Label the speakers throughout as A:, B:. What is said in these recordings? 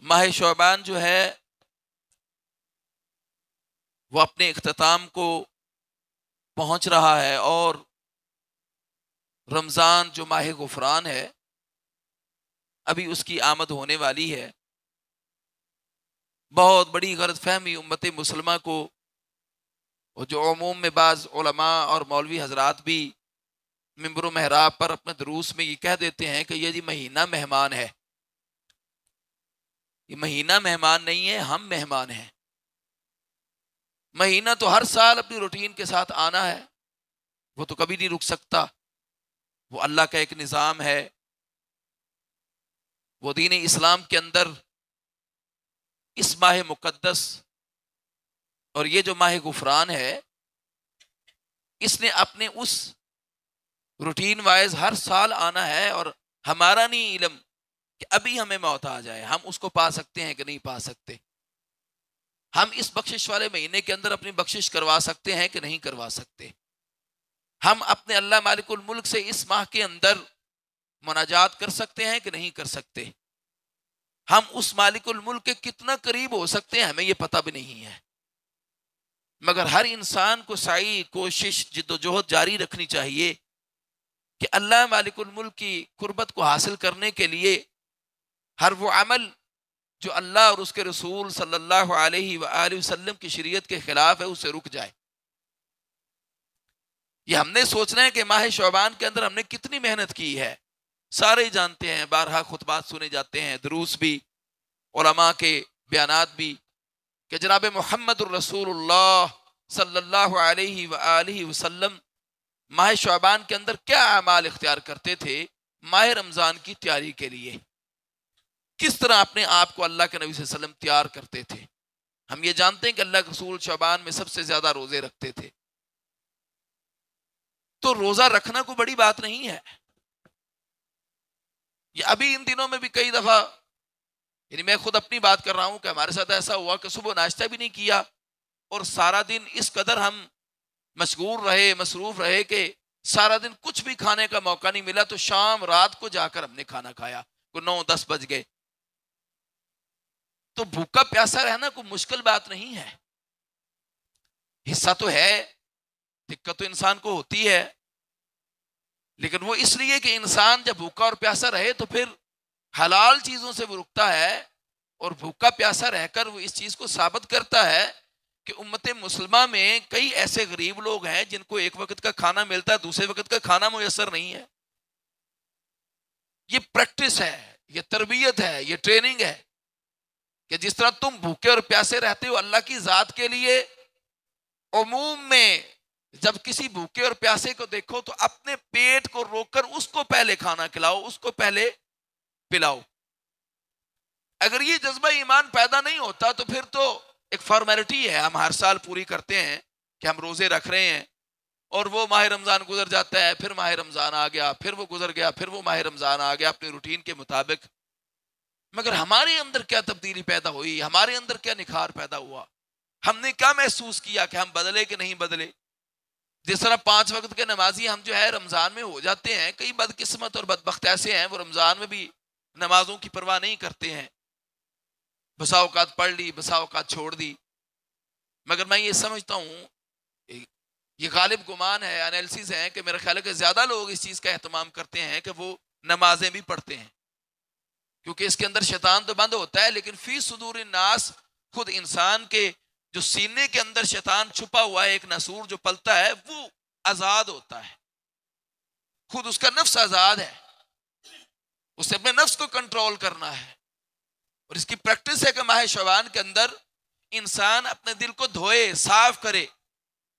A: ماہ شعبان جو ہے وہ اپنے اختتام کو پہنچ رہا ہے، اور رمضان جو ماہ غفران ہے ابھی اس کی آمد ہونے والی ہے۔ بہت بڑی غلط فہمی امت مسلمہ کو، اور جو عموم میں بعض علماء اور مولوی حضرات بھی منبر و محراب پر اپنے دروس میں یہ کہہ دیتے ہیں کہ یہ جی مہینہ مہمان ہے۔ یہ مہینہ مہمان نہیں ہے، ہم مہمان ہیں۔ مہینہ تو ہر سال اپنی روٹین کے ساتھ آنا ہے، وہ تو کبھی نہیں رک سکتا، وہ اللہ کا ایک نظام ہے۔ وہ دین اسلام کے اندر اس ماہ مقدس اور یہ جو ماہ غفران ہے، اس نے اپنے اس روٹین وائز ہر سال آنا ہے، اور ہمارا نہیں علم کہ ابھی ہمیں موت آ جائے ہم اس کو پا سکتے ہیں کہ نہیں پا سکتے، ہم اس بخشش والے مہینے کے اندر اپنی بخشش کروا سکتے ہیں کہ نہیں کروا سکتے، ہم اپنے اللہ مالک الملک سے اس ماہ کے اندر مناجات کر سکتے ہیں کہ نہیں کر سکتے، ہم اس مالک الملک کے کتنا قریب ہو سکتے ہیں ہمیں یہ پتہ بھی نہیں ہے۔ مگر ہر انسان کو سعی، کوشش، جد و جہد جاری رکھنی چاہیے کہ اللہ مالک الملک کی قربت کو حاصل کرنے کے لیے ہر وہ عمل جو اللہ اور اس کے رسول صلی اللہ علیہ وآلہ وسلم کی شریعت کے خلاف ہے اسے رک جائے۔ یہ ہم نے سوچنا ہے کہ ماہ شعبان کے اندر ہم نے کتنی محنت کی ہے، سارے ہی جانتے ہیں، بارہا خطبات سنے جاتے ہیں، دروس بھی، علماء کے بیانات بھی، کہ جناب محمد الرسول اللہ صلی اللہ علیہ وآلہ وسلم ماہ شعبان کے اندر کیا اعمال اختیار کرتے تھے ماہ رمضان کی تیاری کے لیے، کس طرح اپنے آپ کو اللہ کے نبی صلی اللہ علیہ وسلم تیار کرتے تھے۔ ہم یہ جانتے ہیں کہ اللہ کے رسول شعبان میں سب سے زیادہ روزے رکھتے تھے، تو روزہ رکھنا کوئی بڑی بات نہیں ہے۔ یہ ابھی ان دنوں میں بھی کئی دفعہ، یعنی میں خود اپنی بات کر رہا ہوں کہ ہمارے ساتھ ایسا ہوا کہ صبح ناشتہ بھی نہیں کیا، اور سارا دن اس قدر ہم مشغول رہے، مصروف رہے کہ سارا دن کچھ بھی کھانے کا موقع نہیں ملا، تو شام رات کو جا کر ہم نے کھانا کھایا، کوئی 9-10 بج گئے۔ تو بھوکا پیاسا رہنا کوئی مشکل بات نہیں ہے، حصہ تو ہے، دقت تو انسان کو ہوتی ہے، لیکن وہ اس لیے کہ انسان جب بھوکا اور پیاسا رہے تو پھر حلال چیزوں سے وہ رکتا ہے، اور بھوکا پیاسا رہ کر وہ اس چیز کو ثابت کرتا ہے کہ امت مسلمہ میں کئی ایسے غریب لوگ ہیں جن کو ایک وقت کا کھانا ملتا ہے، دوسرے وقت کا کھانا میسر نہیں ہے۔ یہ پریکٹس ہے، یہ تربیت ہے، یہ ٹریننگ ہے کہ جس طرح تم بھوکے اور پیاسے رہتے ہو اللہ کی ذات کے لیے، عموم میں جب کسی بھوکے اور پیاسے کو دیکھو تو اپنے پیٹ کو روک کر اس کو پہلے کھانا کھلاؤ، اس کو پہلے پلاؤ۔ اگر یہ جذبہ ایمان پیدا نہیں ہوتا تو پھر تو ایک فارمیلٹی ہے، ہم ہر سال پوری کرتے ہیں کہ ہم روزے رکھ رہے ہیں، اور وہ ماہ رمضان گزر جاتا ہے، پھر ماہ رمضان آ گیا، پھر وہ گزر گیا، پھر وہ ماہ رمضان آ گیا اپنے روٹین کے مطابق۔ مگر ہمارے اندر کیا تبدیلی پیدا ہوئی، ہمارے اندر کیا نکھار پیدا ہوا، ہم نے کیا محسوس کیا کہ ہم بدلے کہ نہیں بدلے؟ جس طرح 5 وقت کے نمازی ہم جو ہے رمضان میں ہو جاتے ہیں، کئی بدقسمت اور بدبخت ایسے ہیں وہ رمضان میں بھی نمازوں کی پرواہ نہیں کرتے ہیں، بسا اوقات پڑھ لی، بسا اوقات چھوڑ دی۔ مگر میں یہ سمجھتا ہوں، یہ غالب گمان ہے، انالیسز ہیں کہ میرا خیال ہے کہ زیادہ لوگ اس چیز کا اہتمام کرتے ہیں کہ وہ نمازیں بھی پڑھتے ہیں، کیونکہ اس کے اندر شیطان تو بند ہوتا ہے، لیکن فی صدور الناس، خود انسان کے جو سینے کے اندر شیطان چھپا ہوا ہے، ایک ناسور جو پلتا ہے، وہ آزاد ہوتا ہے، خود اس کا نفس آزاد ہے، اسے اپنے نفس کو کنٹرول کرنا ہے۔ اور اس کی پریکٹس ہے کہ ماہ شعبان کے اندر انسان اپنے دل کو دھوئے، صاف کرے،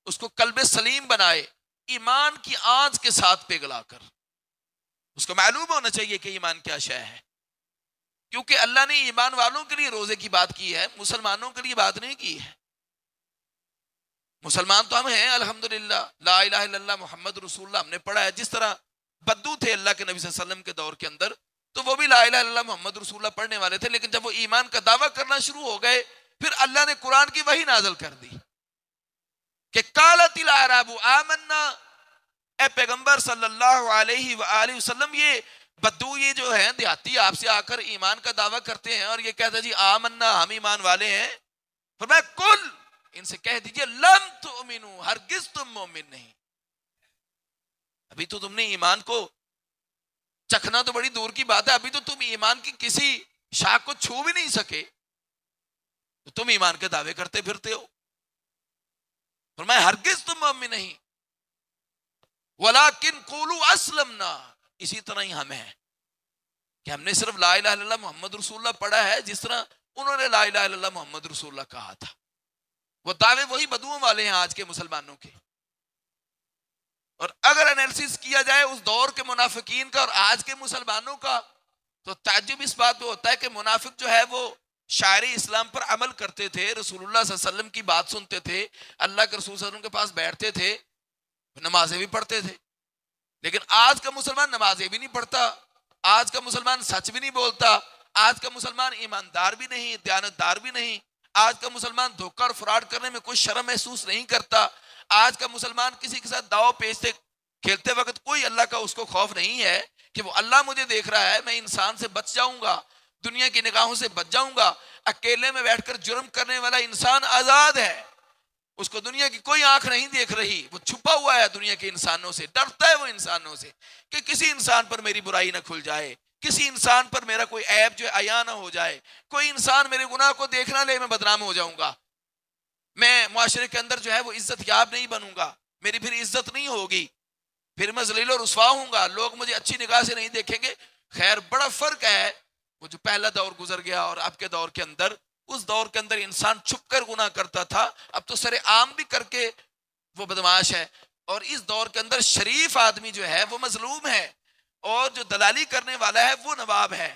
A: اس کو قلب سلیم بنائے، ایمان کی آنچ کے ساتھ پگھلا کر۔ اس کو معلوم ہونا چاہیے کہ ایمان کیا شے ہے، کیونکہ اللہ نے ایمان والوں کے لیے روزے کی بات کی ہے، مسلمانوں کے لیے بات نہیں کی ہے۔ مسلمان تو ہم ہیں الحمدللہ، لا الہ الا اللہ محمد رسول اللہ ہم نے پڑھا ہے۔ جس طرح بدو تھے اللہ کے نبی صلی اللہ علیہ وسلم کے دور کے اندر، تو وہ بھی لا الہ الا اللہ محمد رسول اللہ پڑھنے والے تھے، لیکن جب وہ ایمان کا دعویٰ کرنا شروع ہو گئے، پھر اللہ نے قرآن کی وحی نازل کر دی کہ قالت الاعراب آمنا، اے پیغمبر صلی اللہ علیہ وآلہ وسلم، یہ بدو یہ جو ہے دیہاتی آپ سے آ کر ایمان کا دعویٰ کرتے ہیں اور یہ کہتا ہے جی آمنا ہم ایمان والے ہیں، فرمایا کل ان سے کہہ دیجئے لم تؤمنو ہرگز تم مومن نہیں، ابھی تو تم نے ایمان کو چکھنا تو بڑی دور کی بات ہے، ابھی تو تم ایمان کی کسی شاخ کو چھو بھی نہیں سکے تو تم ایمان کے دعوے کرتے پھرتے ہو، فرمایا ہرگز تم مومن نہیں، ولیکن قولوا اسلمنا، اسی طرح ہی ہم ہیں کہ ہم نے صرف لا الہ الا اللہ محمد رسول اللہ پڑھا ہے جس طرح انہوں نے لا الہ الا اللہ محمد رسول اللہ کہا تھا۔ وہ دعوے وہی بدوؤں والے ہیں آج کے مسلمانوں کے، اور اگر انالیسس کیا جائے اس دور کے منافقین کا اور آج کے مسلمانوں کا تو تعجب اس بات پہ ہوتا ہے کہ منافق جو ہے وہ شاعر اسلام پر عمل کرتے تھے، رسول اللہ صلی اللہ علیہ وسلم کی بات سنتے تھے، اللہ کے رسول صلی اللہ علیہ وسلم کے پاس بیٹھتے تھے، نمازیں بھی پڑھتے تھے، لیکن آج کا مسلمان نمازیں بھی نہیں پڑھتا، آج کا مسلمان سچ بھی نہیں بولتا، آج کا مسلمان ایماندار بھی نہیں، دیانتدار بھی نہیں، آج کا مسلمان دھوکہ اور فراڈ کرنے میں کوئی شرم محسوس نہیں کرتا، آج کا مسلمان کسی کے ساتھ داؤ پیچتے کھیلتے وقت کوئی اللہ کا اس کو خوف نہیں ہے کہ وہ اللہ مجھے دیکھ رہا ہے، میں انسان سے بچ جاؤں گا، دنیا کی نگاہوں سے بچ جاؤں گا۔ اکیلے میں بیٹھ کر جرم کرنے والا انسان آزاد ہے، اس کو دنیا کی کوئی آنکھ نہیں دیکھ رہی، وہ چھپا ہوا ہے دنیا کے انسانوں سے، ڈرتا ہے وہ انسانوں سے کہ کسی انسان پر میری برائی نہ کھل جائے، کسی انسان پر میرا کوئی عیب جو ہے عیاں نہ ہو جائے، کوئی انسان میرے گناہ کو دیکھ نہ لے، میں بدنام ہو جاؤں گا، میں معاشرے کے اندر جو ہے وہ عزت یاب نہیں بنوں گا، میری پھر عزت نہیں ہوگی، پھر میں ذلیل و رسوا ہوں گا، لوگ مجھے اچھی نگاہ سے نہیں دیکھیں گے۔ خیر بڑا فرق ہے وہ جو پہلا دور گزر گیا اور اب کے دور کے اندر، اس دور کے اندر انسان چھپ کر گناہ کرتا تھا، اب تو سر عام بھی کر کے وہ بدماش ہے، اور اس دور کے اندر شریف آدمی جو ہے وہ مظلوم ہے، اور جو دلالی کرنے والا ہے وہ نواب ہے،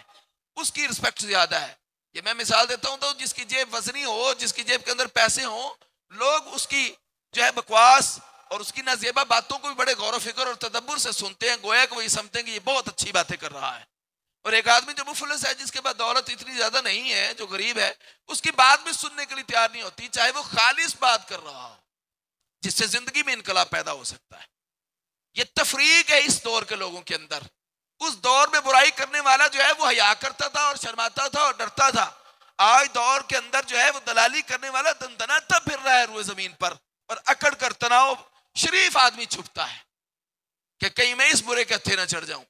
A: اس کی رسپیکٹ زیادہ ہے۔ یہ میں مثال دیتا ہوں تو جس کی جیب وزنی ہو، جس کی جیب کے اندر پیسے ہوں، لوگ اس کی جو ہے بکواس اور اس کی نازیبا باتوں کو بھی بڑے غور و فکر اور تدبر سے سنتے ہیں، گویا کہ وہی سمجھتے ہیں کہ یہ بہت اچھی باتیں کر رہا ہے، اور ایک آدمی جو مفلس ہے، جس کے بعد دولت اتنی زیادہ نہیں ہے، جو غریب ہے، اس کی بات بھی سننے کے لیے تیار نہیں ہوتی، چاہے وہ خالص بات کر رہا ہو جس سے زندگی میں انقلاب پیدا ہو سکتا ہے۔ یہ تفریق ہے اس دور کے لوگوں کے اندر۔ اس دور میں برائی کرنے والا جو ہے وہ حیا کرتا تھا اور شرماتا تھا اور ڈرتا تھا، آج دور کے اندر جو ہے وہ دلالی کرنے والا دندناتا پھر رہا ہے روئے زمین پر، اور اکڑ کر تناؤ شریف آدمی چھپتا ہے کہ کہیں میں اس برے کے ہتھے نہ چڑھ جاؤں،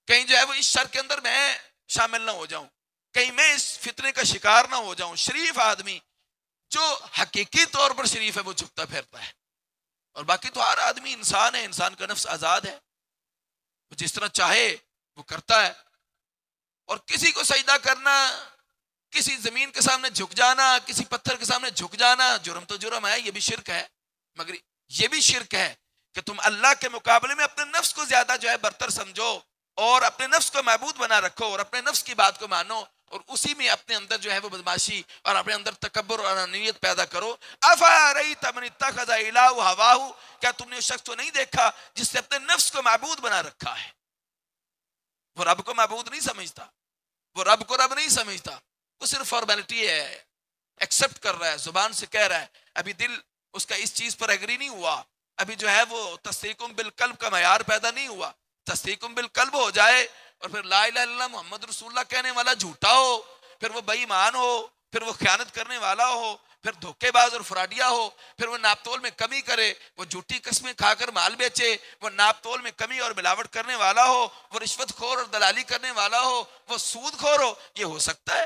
A: کہیں جو ہے وہ اس شر کے اندر میں شامل نہ ہو جاؤں، کہیں میں اس فتنے کا شکار نہ ہو جاؤں۔ شریف آدمی جو حقیقی طور پر شریف ہے وہ چھپتا پھرتا ہے، اور باقی تو ہر آدمی انسان ہے، انسان کا نفس آزاد ہے، وہ جس طرح چاہے وہ کرتا ہے، اور کسی کو سجدہ کرنا، کسی زمین کے سامنے جھک جانا، کسی پتھر کے سامنے جھک جانا، جرم تو جرم ہے، یہ بھی شرک ہے، مگر یہ بھی شرک ہے کہ تم اللہ کے مقابلے میں اپنے نفس کو زیادہ جو ہے برتر سمجھو اور اپنے نفس کو معبود بنا رکھو اور اپنے نفس کی بات کو مانو، اور اسی میں اپنے اندر جو ہے وہ بدماشی اور اپنے اندر تکبر اور انانیت پیدا کرو۔ افارأیت من اتخذ الہہ ہواہ، کیا تم نے اس شخص کو نہیں دیکھا جس نے اپنے نفس کو معبود بنا رکھا ہے؟ وہ رب کو معبود نہیں سمجھتا، وہ رب کو رب نہیں سمجھتا، وہ صرف فارمیلٹی ہے، ایکسپٹ کر رہا ہے، زبان سے کہہ رہا ہے، ابھی دل اس کا اس چیز پر ایگری نہیں ہوا، ابھی جو ہے وہ تصدیق بالقلب کا معیار پیدا نہیں ہوا۔ تصدیق بالقلب ہو جائے اور پھر لا الہ الا اللہ محمد رسول اللہ کہنے والا جھوٹا ہو، پھر وہ بے ایمان ہو، پھر وہ خیانت کرنے والا ہو، پھر دھوکے باز اور فراڈیا ہو، پھر وہ ناپ تول میں کمی کرے، وہ جھوٹی قسمیں کھا کر مال بیچے، وہ ناپ تول میں کمی اور ملاوٹ کرنے والا ہو، وہ رشوت خور اور دلالی کرنے والا ہو، وہ سود خور ہو۔ یہ ہو سکتا ہے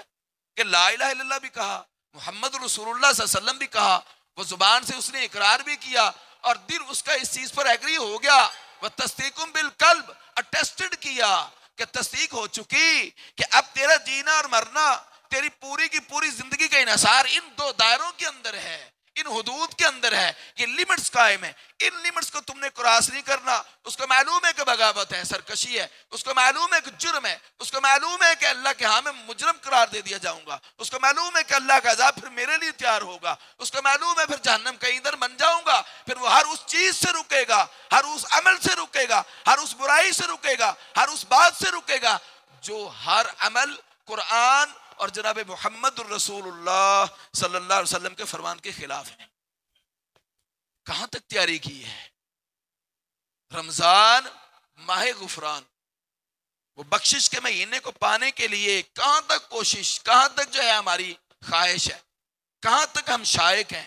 A: کہ لا الہ الا اللہ بھی کہا، محمد رسول اللہ صلی اللہ علیہ وسلم بھی کہا، وہ زبان سے اس نے اقرار بھی کیا اور دل اس کا اس چیز پر ایگری ہو گیا، وہ تصدیق بالقلب اٹیسٹڈ کیا کہ تصدیق ہو چکی کہ اب تیرا جینا اور مرنا، تیری پوری کی پوری زندگی کا انحصار ان دو دائروں کے اندر ہے، ان حدود کے اندر ہے، یہ لیمٹس قائم ہے، ان لیمٹس کو تم نے کراس نہیں کرنا۔ اس کو معلوم ہے کہ بغاوت ہے، سرکشی ہے، اس کو معلوم ہے کہ جرم ہے، اس کو معلوم ہے کہ اللہ کے ہاں میں مجرم قرار دے دیا جاؤں گا، اس کو معلوم ہے کہ اللہ کا عذاب پھر میرے لیے تیار ہوگا، اس کو معلوم ہے پھر جہنم کا ایندھن بن جاؤں گا، پھر وہ ہر اس چیز سے رکے گا، ہر اس عمل سے رکے گا، ہر اس برائی سے رکے گا، ہر اس بات سے رکے گا جو ہر عمل قرآن اور جناب محمد الرسول اللہ صلی اللہ علیہ وسلم کے فرمان کے خلاف ہے۔ کہاں تک تیاری کی ہے؟ رمضان ماہ غفران، وہ بخشش کے مہینے کو پانے کے لیے کہاں تک کوشش، کہاں تک جو ہے ہماری خواہش ہے، کہاں تک ہم شائق ہیں،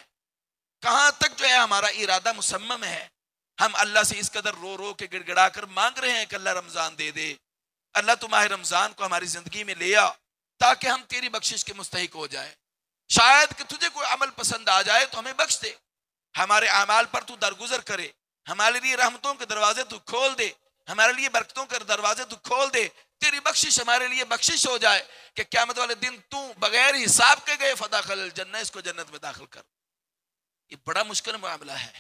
A: کہاں تک جو ہے ہمارا ارادہ مصمم ہے. ہم اللہ سے اس قدر رو رو کے گڑ گڑا کر مانگ رہے ہیں کہ اللہ رمضان دے دے، اللہ تو ماہ رمضان کو ہماری زندگی میں لے آ تاکہ ہم تیری بخشش کے مستحق ہو جائیں. شاید کہ تجھے کوئی عمل پسند آ جائے تو ہمیں بخش دے، ہمارے اعمال پر تو درگزر کرے، ہمارے لیے رحمتوں کے دروازے تو کھول دے، ہمارے لیے برکتوں کے دروازے تو کھول دے، تیری بخشش ہمارے لیے بخشش ہو جائے کہ قیامت والے دن تو بغیر حساب کے گئے فداخل الجنہ، اس کو جنت میں داخل کر. یہ بڑا مشکل معاملہ ہے.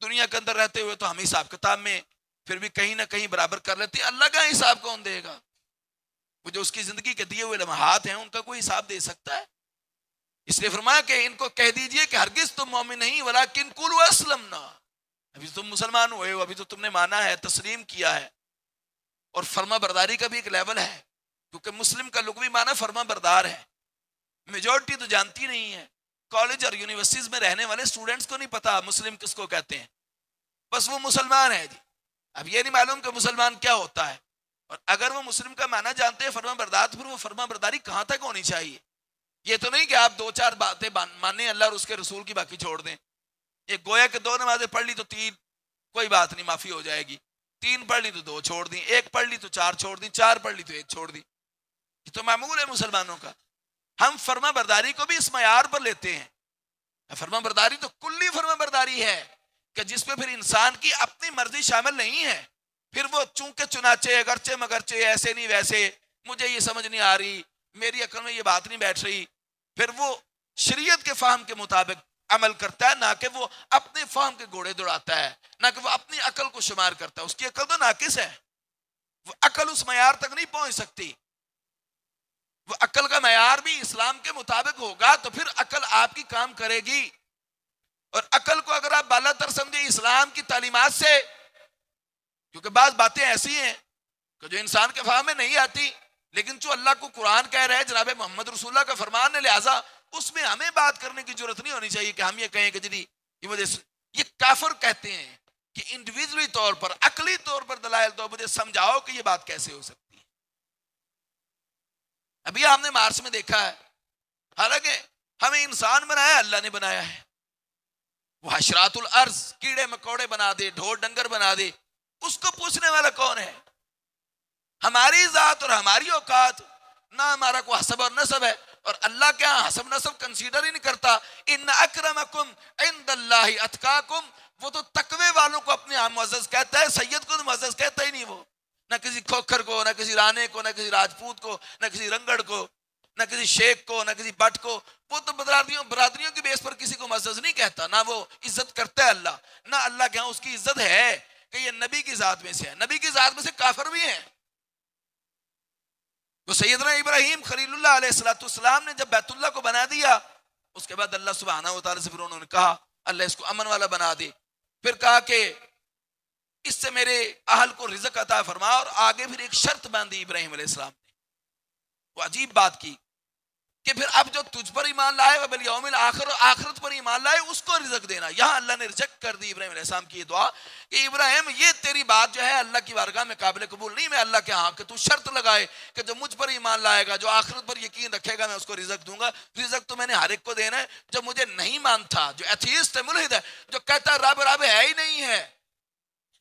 A: دنیا کے اندر رہتے ہوئے تو ہم حساب کتاب میں پھر بھی کہیں نہ کہیں برابر کر لیتے ہیں. اللہ کا حساب کون دے گا؟ وہ جو اس کی زندگی کے دیے ہوئے لمحات ہیں ان کا کوئی حساب دے سکتا ہے؟ اس لیے فرمایا کہ ان کو کہہ دیجئے کہ ہرگز تم مومن نہیں ولیکن قولوا اسلمنا، ابھی تم مسلمان ہوئے ہو، ابھی تو تم نے مانا ہے، تسلیم کیا ہے. اور فرما برداری کا بھی ایک لیول ہے، کیونکہ مسلم کا لغوی معنی فرما بردار ہے. میجورٹی تو جانتی نہیں ہے، کالج اور یونیورسٹیز میں رہنے والے اسٹوڈنٹس کو نہیں پتا مسلم کس کو کہتے ہیں، بس وہ مسلمان ہے جی. اب یہ نہیں معلوم کہ مسلمان کیا ہوتا ہے. اور اگر وہ مسلم کا معنی جانتے ہیں فرما بردار، پھر وہ فرما برداری کہاں تک ہونی چاہیے؟ یہ تو نہیں کہ آپ دو چار باتیں مانیں اللہ اور اس کے رسول کی، باقی چھوڑ دیں. یہ گویا کہ 2 نمازیں پڑھ لی تو 3، کوئی بات نہیں، معافی ہو جائے گی. 3 پڑھ لی تو 2 چھوڑ دی، 1 پڑھ لی تو 4 چھوڑ دی، 4 پڑھ لی تو 1 چھوڑ دی. یہ تو معمول ہے مسلمانوں کا. ہم فرما برداری کو بھی اس معیار پر لیتے ہیں. فرما برداری تو کلی فرما برداری ہے کہ جس پہ پھر انسان کی اپنی مرضی شامل نہیں ہے. پھر وہ چونکہ چنانچہ اگرچہ مگرچہ ایسے نہیں ویسے، مجھے یہ سمجھ نہیں آ رہی، میری عقل میں یہ بات نہیں بیٹھ رہی، پھر وہ شریعت کے فہم کے مطابق عمل کرتا ہے، نہ کہ وہ اپنے فہم کے گھوڑے دوڑاتا ہے، نہ کہ وہ اپنی عقل کو شمار کرتا ہے. اس کی عقل تو ناقص ہے، وہ عقل اس معیار تک نہیں پہنچ سکتی. وہ عقل کا معیار بھی اسلام کے مطابق ہوگا تو پھر عقل آپ کی کام کرے گی. اور عقل کو اگر آپ بالا تر سمجھے اسلام کی تعلیمات سے، کیونکہ بعض باتیں ایسی ہیں کہ جو انسان کے فہم میں نہیں آتی، لیکن جو اللہ کو قرآن کہہ رہے ہیں، جناب محمد رسول اللہ کا فرمان ہے، لہٰذا اس میں ہمیں بات کرنے کی ضرورت نہیں ہونی چاہیے کہ ہم یہ کہیں کہ جی یہ وجہ سے یہ کافر کہتے ہیں کہ انڈیویجولی طور پر، عقلی طور پر دلائل دو، مجھے سمجھاؤ کہ یہ بات کیسے ہو سکتی ہے. ابھی ہم نے مارس میں دیکھا ہے، حالانکہ ہمیں انسان بنایا اللہ نے بنایا ہے، وہ حشرات الارض، کیڑے مکوڑے بنا دے، ڈھور ڈنگر بنا دے، اس کو پوچھنے والا کون ہے؟ ہماری ذات اور ہماری اوقات، نہ ہمارا کوئی حسب اور نسب ہے، اور اللہ کیا حسب نسب کنسیڈر ہی نہیں کرتا. ان اکرمکم عند اللہ اتقاکم، وہ تو تقوی والوں کو اپنے ہاں معزز کہتا ہے، سید کو تو معزز کہتا ہی نہیں. وہ نہ کسی کھوکھر کو، نہ کسی رانے کو، نہ کسی راجپوت کو، نہ کسی رنگڑ کو، نہ کسی شیخ کو، نہ کسی بٹ کو. وہ تو برادریوں کی بیس پر کسی کو معزز نہیں کہتا، نہ وہ عزت کرتا ہے اللہ، نہ اللہ کے ہاں اس کی عزت ہے کہ یہ نبی کی ذات میں سے ہے. نبی کی ذات میں سے کافر بھی ہیں. تو سیدنا ابراہیم خلیل اللہ علیہ السلام نے جب بیت اللہ کو بنا دیا، اس کے بعد اللہ سبحانہ و تعالی سے پھر انہوں نے کہا اللہ اس کو امن والا بنا دے. پھر کہا کہ اس سے میرے اہل کو رزق عطا فرما، اور آگے پھر ایک شرط باندھی ابراہیم علیہ السلام نے. وہ عجیب بات کی کہ پھر اب جو تجھ پر ایمان لائے وہ بالیوم الاخر، آخرت پر ایمان لائے، اس کو رزق دینا. یہاں اللہ نے ریجیکٹ کر دی ابراہیم علیہ السلام کی یہ دعا کہ ابراہیم یہ تیری بات جو ہے اللہ کی بارگاہ میں قابل قبول نہیں. میں اللہ کے ہاں کہ تو شرط لگائے کہ جو مجھ پر ایمان لائے گا، جو آخرت پر یقین رکھے گا، میں اس کو رزق دوں گا. رزق تو میں نے ہر ایک کو دینا ہے. جو مجھے نہیں مانتا، جو ایتھیسٹ ہے، ملحد ہے، جو کہتا ہے رب ہے ہی نہیں ہے،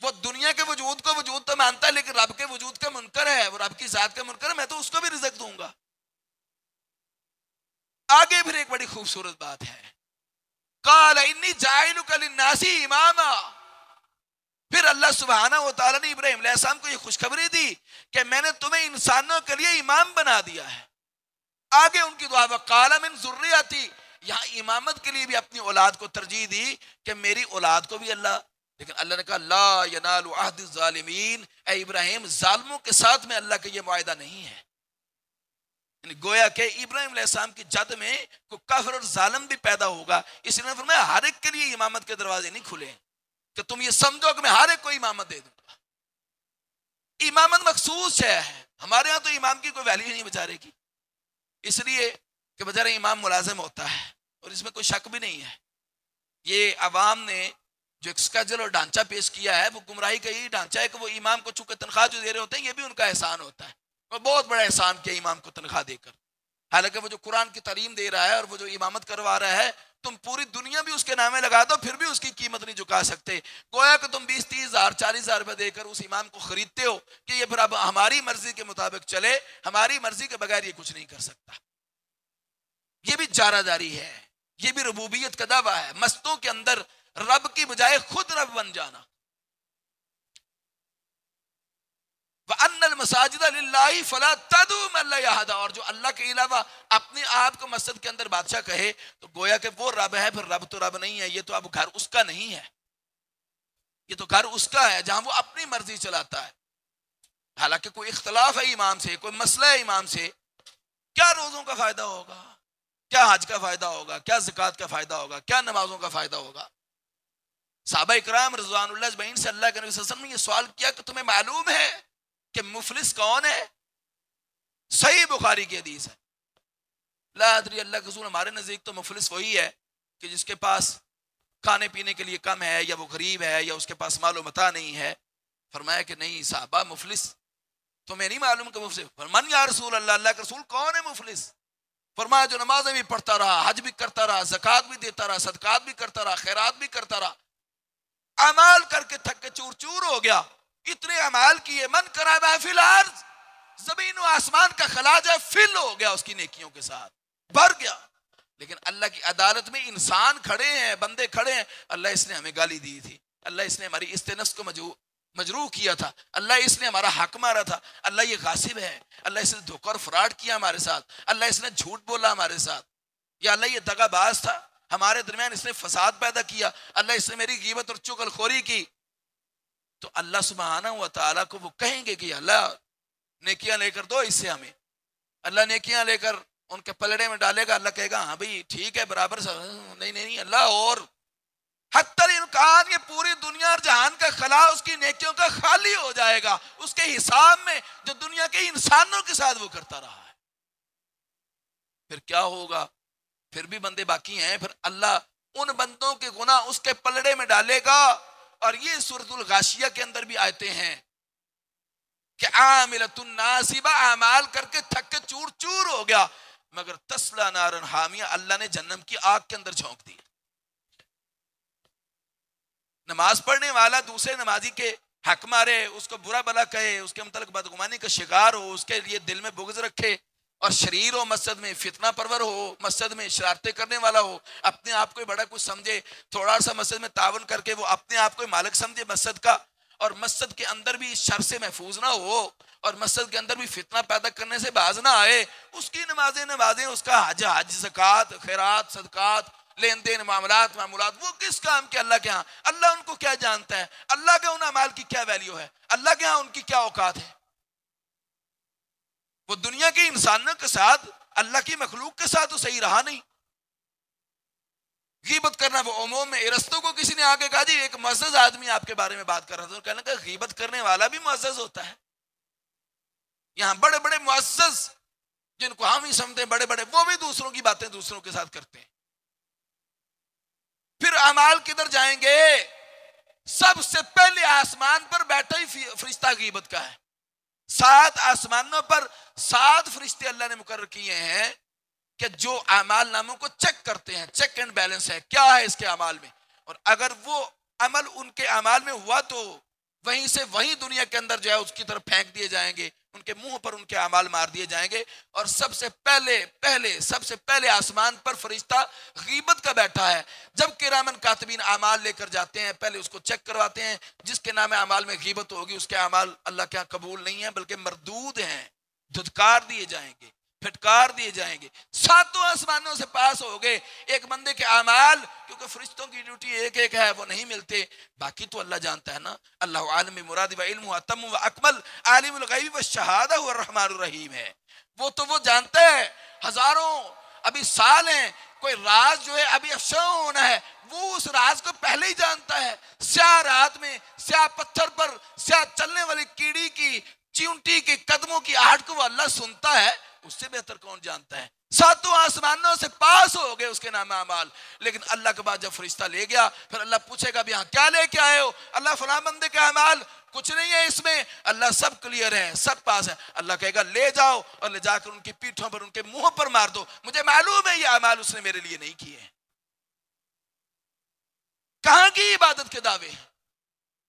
A: وہ دنیا کے وجود کو وجود تو مانتا ہے لیکن رب کے وجود کا منکر ہے، وہ رب کی ذات کا منکر ہے، میں تو اس کو بھی رزق دوں گا. آگے پھر ایک بڑی خوبصورت بات ہے، قال انی جاعلک للناس اماما. پھر اللہ سبحانہ و تعالیٰ نے ابراہیم علیہ السلام کو یہ خوشخبری دی کہ میں نے تمہیں انسانوں کے لیے امام بنا دیا ہے. آگے ان کی دعا وقال من ذریتی، یہاں امامت کے لیے بھی اپنی اولاد کو ترجیح دی کہ میری اولاد کو بھی اللہ. لیکن اللہ نے کہا لا ینال عہد الظالمین، اے ابراہیم ظالموں کے ساتھ میں اللہ کا یہ معاہدہ نہیں ہے. یعنی گویا کہ ابراہیم علیہ السلام کی جد میں کوئی کافر اور ظالم بھی پیدا ہوگا. اس لیے فرمایا ہر ایک کے لیے امامت کے دروازے نہیں کھلے کہ تم یہ سمجھو کہ میں ہر ایک کو امامت دے دوں گا. امامت مخصوص ہے، ہمارے ہاں تو امام کی کوئی ویلیو نہیں بیچارے کی، اس لیے کہ بیچارہ امام ملازم ہوتا ہے، اور اس میں کوئی شک بھی نہیں ہے. یہ عوام نے جو ایک اسکیجول اور ڈھانچہ پیش کیا ہے وہ گمراہی کا یہی ڈھانچہ ہے کہ وہ امام کو چونکہ تنخواہ جو دے رہے ہوتے ہیں یہ بھی ان کا احسان ہوتا ہے. وہ بہت بڑا احسان کیا امام کو تنخواہ دے کر. حالانکہ وہ جو قرآن کی تعلیم دے رہا ہے اور وہ جو امامت کروا رہا ہے تم پوری دنیا بھی اس کے نامے لگا دو پھر بھی اس کی قیمت نہیں جھکا سکتے. گویا کہ تم 20-30,000 40,000 روپے دے کر اس امام کو خریدتے ہو کہ یہ پھر اب ہماری مرضی کے مطابق چلے, ہماری مرضی کے بغیر یہ کچھ نہیں کر سکتا. یہ بھی جارہ داری ہے, یہ بھی ربوبیت کا دعویٰ ہے. مستوں کے اندر رب کی بجائے خود رب بن جانا. وَأَنَّ الْمَسَاجِدَ لِلَّهِ فَلَا تَدْعُوا مَعَ اللَّهِ أَحَدًا, اور جو اللہ کے علاوہ اپنے آپ کو مسجد کے اندر بادشاہ کہے تو گویا کہ وہ رب ہے, پھر رب تو رب نہیں ہے, یہ تو اب گھر اس کا نہیں ہے, یہ تو گھر اس کا ہے جہاں وہ اپنی مرضی چلاتا ہے. حالانکہ کوئی اختلاف ہے امام سے, کوئی مسئلہ ہے امام سے, کیا روزوں کا فائدہ ہوگا, کیا حج کا فائدہ ہوگا, کیا زکوٰۃ کا فائدہ ہوگا, کیا نمازوں کا فائدہ ہوگا. صحابہ اکرام رضوان اللہ اجمعین سے اللہ کے نبی صلی اللہ علیہ وسلم نے یہ سوال کیا کہ تمہیں معلوم ہے کہ مفلس کون ہے؟ صحیح بخاری کی حدیث ہے. لا ادری, اللہ کے رسول ہمارے نزدیک تو مفلس وہی ہے کہ جس کے پاس کھانے پینے کے لیے کم ہے, یا وہ غریب ہے, یا اس کے پاس مال و متاع نہیں ہے. فرمایا کہ نہیں صحابہ, مفلس تمہیں نہیں معلوم کہ مفلس. فرمان یا رسول اللہ, اللہ کے رسول کون ہے مفلس؟ فرمایا جو نمازیں بھی پڑھتا رہا, حج بھی کرتا رہا, زکوٰۃ بھی دیتا رہا, صدقات بھی کرتا رہا, خیرات بھی کرتا رہا, اعمال کر کے تھک کے چور چور ہو گیا. اتنے اعمال کیے, من کرا فی الارض, زمین و آسمان کا خلا جو ہے فل ہو گیا اس کی نیکیوں کے ساتھ, بھر گیا. لیکن اللہ کی عدالت میں انسان کھڑے ہیں, بندے کھڑے ہیں. اللہ اس نے ہمیں گالی دی تھی, اللہ اس نے ہماری استنس کو مجروح کیا تھا, اللہ اس نے ہمارا حق مارا تھا, اللہ یہ غاصب ہے, اللہ اس نے دھوکہ اور فراڈ کیا ہمارے ساتھ, اللہ اس نے جھوٹ بولا ہمارے ساتھ, یا اللہ یہ دغا باز تھا, ہمارے درمیان اس نے فساد پیدا کیا, اللہ اس نے میری غیبت اور چغل خوری کی. تو اللہ سبحانہ و تعالیٰ کو وہ کہیں گے کہ اللہ نیکیاں لے کر دو اس سے ہمیں. اللہ نیکیاں لے کر ان کے پلڑے میں ڈالے گا, اللہ کہے گا ہاں بھائی ٹھیک ہے برابر, نہیں نہیں اللہ, اور حتی الامکان یہ پوری دنیا اور جہان کا خلا اس کی نیکیوں کا خالی ہو جائے گا اس کے حساب میں جو دنیا کے انسانوں کے ساتھ وہ کرتا رہا ہے. پھر کیا ہوگا؟ پھر بھی بندے باقی ہیں, پھر اللہ ان بندوں کے گناہ اس کے پلڑے میں ڈالے گا. اور یہ سورۃ الغاشیہ کے اندر بھی آیتیں ہیں کہ عاملۃ ناصبہ, اعمال کر کے تھک کے چور چور ہو گیا, مگر تسلا نارن حامیہ, اللہ نے جہنم کی آگ کے اندر جھونک دی. نماز پڑھنے والا دوسرے نمازی کے حق مارے, اس کو برا بلا کہے, اس کے متعلق بدگمانی کا شکار ہو, اس کے لیے دل میں بغض رکھے, اور شریر ہو, مسجد میں فتنہ پرور ہو, مسجد میں شرارتیں کرنے والا ہو, اپنے آپ کو بڑا کچھ سمجھے, تھوڑا سا مسجد میں تعاون کر کے وہ اپنے آپ کو مالک سمجھے مسجد کا, اور مسجد کے اندر بھی شر سے محفوظ نہ ہو, اور مسجد کے اندر بھی فتنہ پیدا کرنے سے باز نہ آئے. اس کی نمازیں, اس کا حج زکوٰۃ خیرات صدقات لین دین معاملات, وہ کس کام کے اللہ کے ہاں؟ اللہ ان کو کیا جانتا ہے؟ اللہ کے ان اعمال کی کیا ویلیو ہے؟ اللہ کے ہاں ان کی کیا اوقات ہے؟ وہ دنیا کے انسانوں کے ساتھ, اللہ کی مخلوق کے ساتھ تو صحیح رہا نہیں. غیبت کرنا وہ عموم میں, ارسطو کو کسی نے آگے کہا جی ایک معزز آدمی آپ کے بارے میں بات کر رہا تھا, کہنے کہ غیبت کرنے والا بھی معزز ہوتا ہے. یہاں بڑے بڑے معزز جن کو ہم ہی سمجھتے ہیں بڑے بڑے, وہ بھی دوسروں کی باتیں دوسروں کے ساتھ کرتے ہیں. پھر اعمال کدھر جائیں گے؟ سب سے پہلے آسمان پر بیٹھا ہی فرشتہ غیبت کا ہے. 7 آسمانوں پر 7 فرشتے اللہ نے مقرر کیے ہیں کہ جو اعمال ناموں کو چیک کرتے ہیں, چیک اینڈ بیلنس ہے کیا ہے اس کے اعمال میں, اور اگر وہ عمل ان کے اعمال میں ہوا تو وہیں سے وہیں دنیا کے اندر جو ہے اس کی طرف پھینک دیے جائیں گے, ان کے منہ پر ان کے اعمال مار دیے جائیں گے. اور سب سے پہلے آسمان پر فرشتہ غیبت کا بیٹھا ہے. جب کرامن کاتبین اعمال لے کر جاتے ہیں پہلے اس کو چیک کرواتے ہیں, جس کے نام اعمال میں غیبت ہوگی اس کے اعمال اللہ کے ہاں قبول نہیں ہیں بلکہ مردود ہیں, دھتکار دیے جائیں گے, پھٹکار دیے جائیں گے. 7 آسمانوں سے پاس ہو گئے, ایک بندے کے اعمال, کیونکہ فرشتوں کی ڈیوٹی ایک ایک ہے, وہ نہیں ملتے. باقی تو اللہ جانتا ہے نا, اللہ عالم مراد و علم و اتم و اکمل عالم الغیب و شہادہ و الرحمن الرحیم ہے. وہ تو وہ جانتا ہے, ہزاروں ابھی سال ہیں, کوئی راز جو ہے ابھی افشا ہونا ہے, وہ اس راز کو پہلے ہی جانتا ہے. سیاہ رات میں سیاہ پتھر پر سیاہ چلنے والی کیڑی کی چیونٹی کے قدموں کی آہٹ کو وہ اللہ سنتا ہے, اس سے بہتر کون جانتا ہے؟ ساتوں آسمانوں سے پاس ہو گئے اس کے نام اعمال. لیکن اللہ کے بعد جب فرشتہ لے گیا پھر اللہ پوچھے گا یہاں کیا لے کے آئے ہو؟ اللہ فلاں بندے کے اعمال کچھ نہیں ہے اس میں. اللہ سب کلیئر ہے، سب پاس ہے. اللہ کہے گا لے جاؤ اور لے جا کر ان کی پیٹھوں پر ان کے منہوں پر مار دو، مجھے معلوم ہے یہ اعمال اس نے میرے لیے نہیں کیے ہیں. کہاں کی عبادت کے دعوے ہیں؟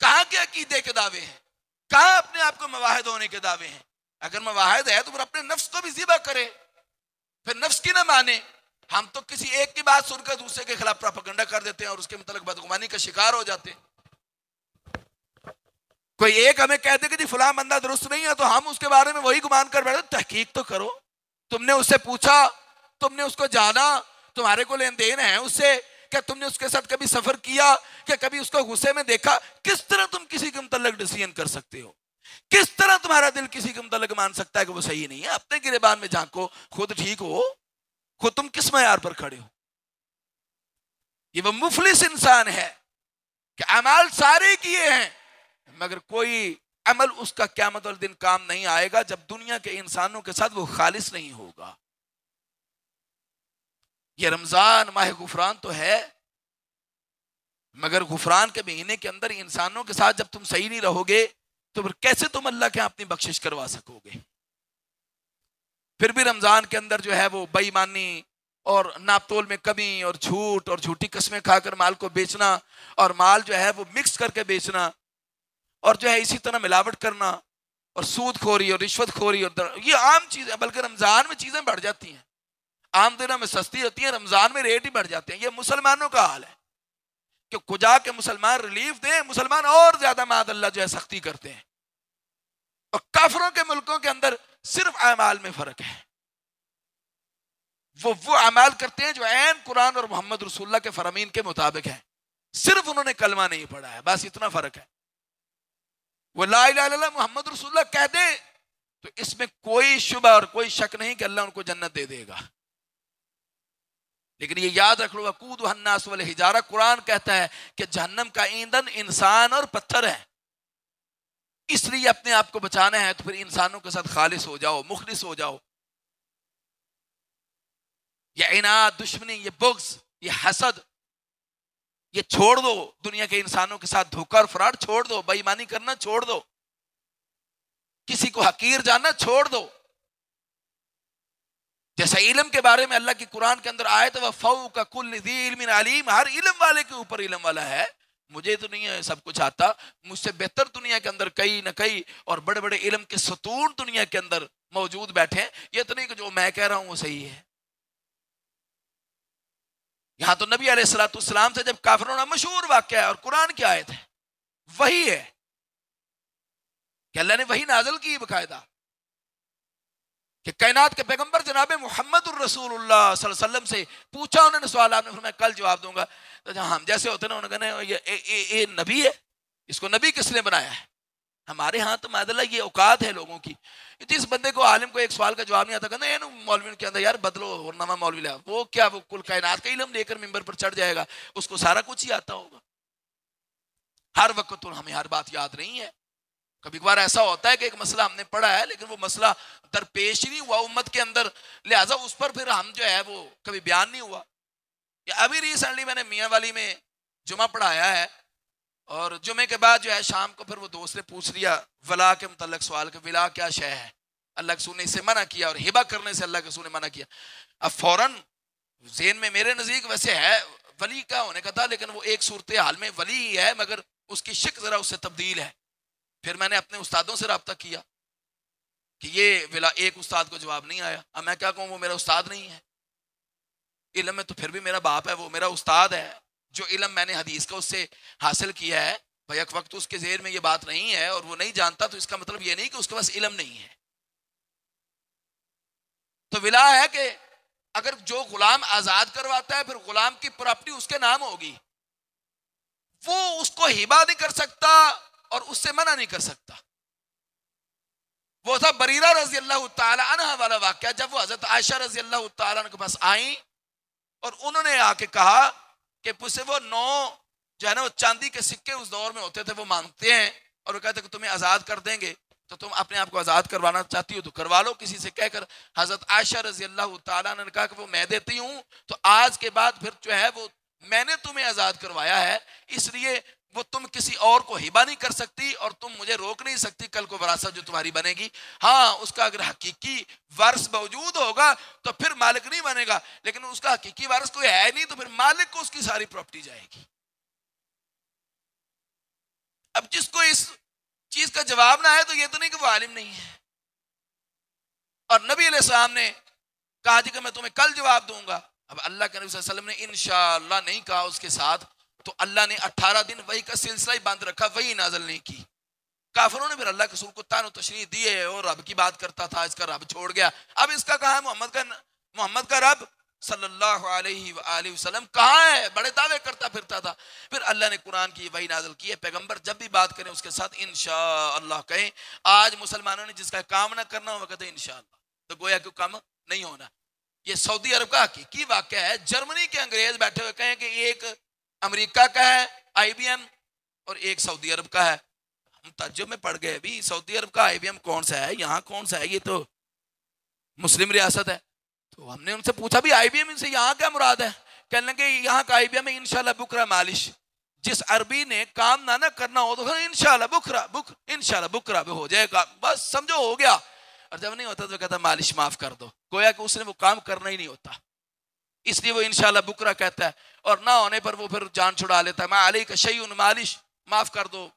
A: کہاں کے عقیدے کے دعوے ہیں؟ کہاں اپنے آپ کو مواحد ہونے کے دعوے ہیں؟ اگر مواحد ہے تو پھر اپنے نفس کو بھی ذبح کرے، پھر نفس کی نہ مانے. ہم تو کسی ایک کی بات سن کر دوسرے کے خلاف پروپیگنڈا کر دیتے ہیں اور اس کے متعلق بدگمانی کا شکار ہو جاتے ہیں. کوئی ایک ہمیں کہہ دے کہ جی فلاں بندہ درست نہیں ہے تو ہم اس کے بارے میں وہی گمان کر بیٹھے. تحقیق تو کرو، تم نے اس سے پوچھا، تم نے اس کو جانا، تمہارے کو لین دین ہے اس سے، کیا تم نے اس کے ساتھ کبھی سفر کیا، کیا کبھی اس کو غصے میں دیکھا؟ کس طرح تم کسی کے متعلق ڈیسیژن کر سکتے ہو؟ کس طرح تمہارا دل کسی کے متعلق مان سکتا ہے کہ وہ صحیح نہیں ہے؟ اپنے گریبان میں جھانکو، خود ٹھیک ہو، خود تم کس معیار پر کھڑے ہو؟ یہ وہ مفلس انسان ہے کہ اعمال سارے کیے ہیں مگر کوئی عمل اس کا قیامت والے دن کام نہیں آئے گا جب دنیا کے انسانوں کے ساتھ وہ خالص نہیں ہوگا. یہ رمضان ماہ غفران تو ہے مگر غفران کے مہینے کے اندر انسانوں کے ساتھ جب تم صحیح نہیں رہو گے تو پھر کیسے تم اللہ کے اپنی بخشش کروا سکو گے؟ پھر بھی رمضان کے اندر جو ہے وہ بے ایمانی اور ناپ تول میں کمی اور جھوٹ اور جھوٹی قسمیں کھا کر مال کو بیچنا اور مال جو ہے وہ مکس کر کے بیچنا اور جو ہے اسی طرح ملاوٹ کرنا اور سود خوری اور رشوت خوری اور یہ عام چیزیں، بلکہ رمضان میں چیزیں بڑھ جاتی ہیں. عام دنوں میں سستی ہوتی ہیں، رمضان میں ریٹ ہی بڑھ جاتے ہیں. یہ مسلمانوں کا حال ہے کہ کجا کے مسلمان ریلیف دیں، مسلمان اور زیادہ معاذ اللہ جو ہے سختی کرتے ہیں. اور کافروں کے ملکوں کے اندر صرف اعمال میں فرق ہے، وہ اعمال کرتے ہیں جو عین قرآن اور محمد رسول اللہ کے فرامین کے مطابق ہیں، صرف انہوں نے کلمہ نہیں پڑھا ہے، بس اتنا فرق ہے. وہ لا الہ الا اللہ محمد رسول اللہ کہہ دے تو اس میں کوئی شبہ اور کوئی شک نہیں کہ اللہ ان کو جنت دے دے گا. لیکن یہ یاد رکھ لو وقودھا الناس والحجارہ، قرآن کہتا ہے کہ جہنم کا ایندھن انسان اور پتھر ہے. اس لیے اپنے آپ کو بچانا ہے تو پھر انسانوں کے ساتھ خالص ہو جاؤ، مخلص ہو جاؤ. یہ عناد، دشمنی، یہ بغض، یہ حسد، یہ چھوڑ دو. دنیا کے انسانوں کے ساتھ دھوکہ اور فراڈ چھوڑ دو، بے ایمانی کرنا چھوڑ دو، کسی کو حقیر جاننا چھوڑ دو. جیسا علم کے بارے میں اللہ کی قرآن کے اندر آیت وَفَوْقَ كُلِّ ذِي عِلْمٍ عَلِيمٍ، ہر علم والے کے اوپر علم والا ہے. مجھے تو نہیں ہے سب کچھ آتا، مجھ سے بہتر دنیا کے اندر کئی نہ کئی اور بڑے بڑے علم کے ستون دنیا کے اندر موجود بیٹھے ہیں. یہ تو نہیں کہ جو میں کہہ رہا ہوں وہ صحیح ہے. یہاں تو نبی علیہ السلام سے جب کافر ہونا مشہور واقعہ ہے اور قرآن کی آیت ہے، وہی ہے کہ اللہ نے وہی نازل کی باقاعدہ کہ کائنات کے پیغمبر جناب محمد الرسول اللہ صلی اللہ علیہ وسلم سے پوچھا انہوں نے سوال، آپ نے فرمایا کل جواب دوں گا. تو جہاں ہم جیسے ہوتے ہیں انہوں نے کہا یہ نبی ہے، اس کو نبی کس نے بنایا ہے؟ ہمارے ہاں تو معاذ اللہ یہ اوقات ہے لوگوں کی. جس بندے کو عالم کو ایک سوال کا جواب نہیں آتا کہنا یہ مولوی کے اندر یار بدلو اور نواں مولوی لیا، وہ کیا وہ کل کائنات کا علم لے کر ممبر پر چڑھ جائے گا، اس کو سارا کچھ ہی آتا ہوگا. ہر وقت تو ہمیں ہر بات یاد نہیں ہے. کبھی کبھار ایسا ہوتا ہے کہ ایک مسئلہ ہم نے پڑھا ہے لیکن وہ مسئلہ درپیش نہیں ہوا امت کے اندر، لہٰذا اس پر پھر ہم جو ہے وہ کبھی بیان نہیں ہوا. یا ابھی ریسنٹلی میں نے میاں والی میں جمعہ پڑھایا ہے اور جمعے کے بعد جو ہے شام کو پھر وہ دوست نے پوچھ لیا ولا کے متعلق سوال کہ ولا کیا شے ہے، اللہ کے رسول نے اسے منع کیا اور ہبہ کرنے سے اللہ کے رسول نے منع کیا. اب فوراً ذہن میں میرے نزدیک ویسے ہے ولی کا ہونے کا تھا لیکن وہ ایک صورتحال میں ولی ہی ہے مگر اس کی شک ذرا اس سے تبدیل ہے. پھر میں نے اپنے استادوں سے رابطہ کیا کہ یہ ولا، ایک استاد کو جواب نہیں آیا. اب میں کیا کہوں، وہ میرا استاد نہیں ہے. علم میں تو پھر بھی میرا باپ ہے، وہ میرا استاد ہے. جو علم میں نے حدیث کا اس سے حاصل کیا ہے بھائی ایک وقت اس کے ذہن میں یہ بات نہیں ہے اور وہ نہیں جانتا تو اس کا مطلب یہ نہیں کہ اس کے پاس علم نہیں ہے. تو ولا ہے کہ اگر جو غلام آزاد کرواتا ہے پھر غلام کی پراپرٹی اس کے نام ہوگی، وہ اس کو ہبہ نہیں کر سکتا اور اس سے منع نہیں کر سکتا. وہ تھا بریرہ رضی اللہ تعالی عنہ والا واقعہ جب وہ حضرت عائشہ رضی اللہ تعالی عنہ کے پاس آئیں اور انہوں نے آ کے کہا کہ اسے وہ 9 جو ہے نا وہ چاندی کے سکے اس دور میں ہوتے تھے وہ مانگتے ہیں اور وہ کہتے ہیں کہ تمہیں آزاد کر دیں گے. تو تم اپنے آپ کو آزاد کروانا چاہتی ہو تو کروا لو کسی سے کہہ کر. حضرت عائشہ رضی اللہ تعالیٰ نے کہا کہ وہ میں دیتی ہوں تو آج کے بعد پھر جو ہے وہ میں نے تمہیں آزاد کروایا ہے، اس لیے وہ تم کسی اور کو ہبہ نہیں کر سکتی اور تم مجھے روک نہیں سکتی کل کو وراثت جو تمہاری بنے گی. ہاں اس کا اگر حقیقی وارث موجود ہوگا تو پھر مالک نہیں بنے گا، لیکن اس کا حقیقی وارث کوئی ہے نہیں تو پھر مالک کو اس کی ساری پراپرٹی جائے گی. اب جس کو اس چیز کا جواب نہ ہے تو یہ تو نہیں کہ وہ عالم نہیں ہے. اور نبی علیہ السلام نے کہا جی کہ میں تمہیں کل جواب دوں گا. اب اللہ کے نبی صلی اللہ علیہ وسلم نے انشاءاللہ نہیں کہا اس کے ساتھ، تو اللہ نے 18 دن وہی کا سلسلہ ہی بند رکھا، وہی نازل نہیں کی. کافروں نے پھر اللہ کے رسول کو تان و تشریح دیے اور رب کی بات کرتا تھا، اس کا رب چھوڑ گیا. اب اس کا کہا ہے محمد کا رب صلی اللہ علیہ وآلہ وسلم کہاں ہے؟ بڑے دعوے کرتا پھرتا تھا. پھر اللہ نے قرآن کی وحی نازل کی ہے، پیغمبر جب بھی بات کریں اس کے ساتھ انشاءاللہ کہیں. آج مسلمانوں نے جس کا کام نہ کرنا وہ کہتے ہیں انشاءاللہ، تو گویا کہ کام نہیں ہونا. یہ سعودی عرب کا حقیقی واقعہ ہے. جرمنی کے انگریز بیٹھے ہوئے کہیں کہ ایک امریکہ کا ہے آئی بی ایم اور ایک سعودی عرب کا ہے. ہم تعجب میں پڑ گئے، بھی سعودی عرب کا آئی بی ایم کون سا ہے، یہاں کون سا ہے، یہ تو مسلم ریاست ہے. تو ہم نے ان سے پوچھا بھی آئی بی ایم سے یہاں کیا مراد ہے؟ کہنے لگے یہاں کا آئی بی ایم ہے انشاءاللہ بکرا مالش. جس عربی نے کام نہ کرنا ہو تو انشاءاللہ بکرا بھی ہو جائے گا، بس سمجھو ہو گیا. اور جب نہیں ہوتا تو کہتا مالش معاف کر دو، گویا کہ اس نے وہ کام کرنا ہی نہیں ہوتا، اس لیے وہ انشاءاللہ بکرا کہتا ہے. اور نہ ہونے پر وہ پھر جان چھڑا لیتا ہے، ما علیک شیء مالش، معاف کر دو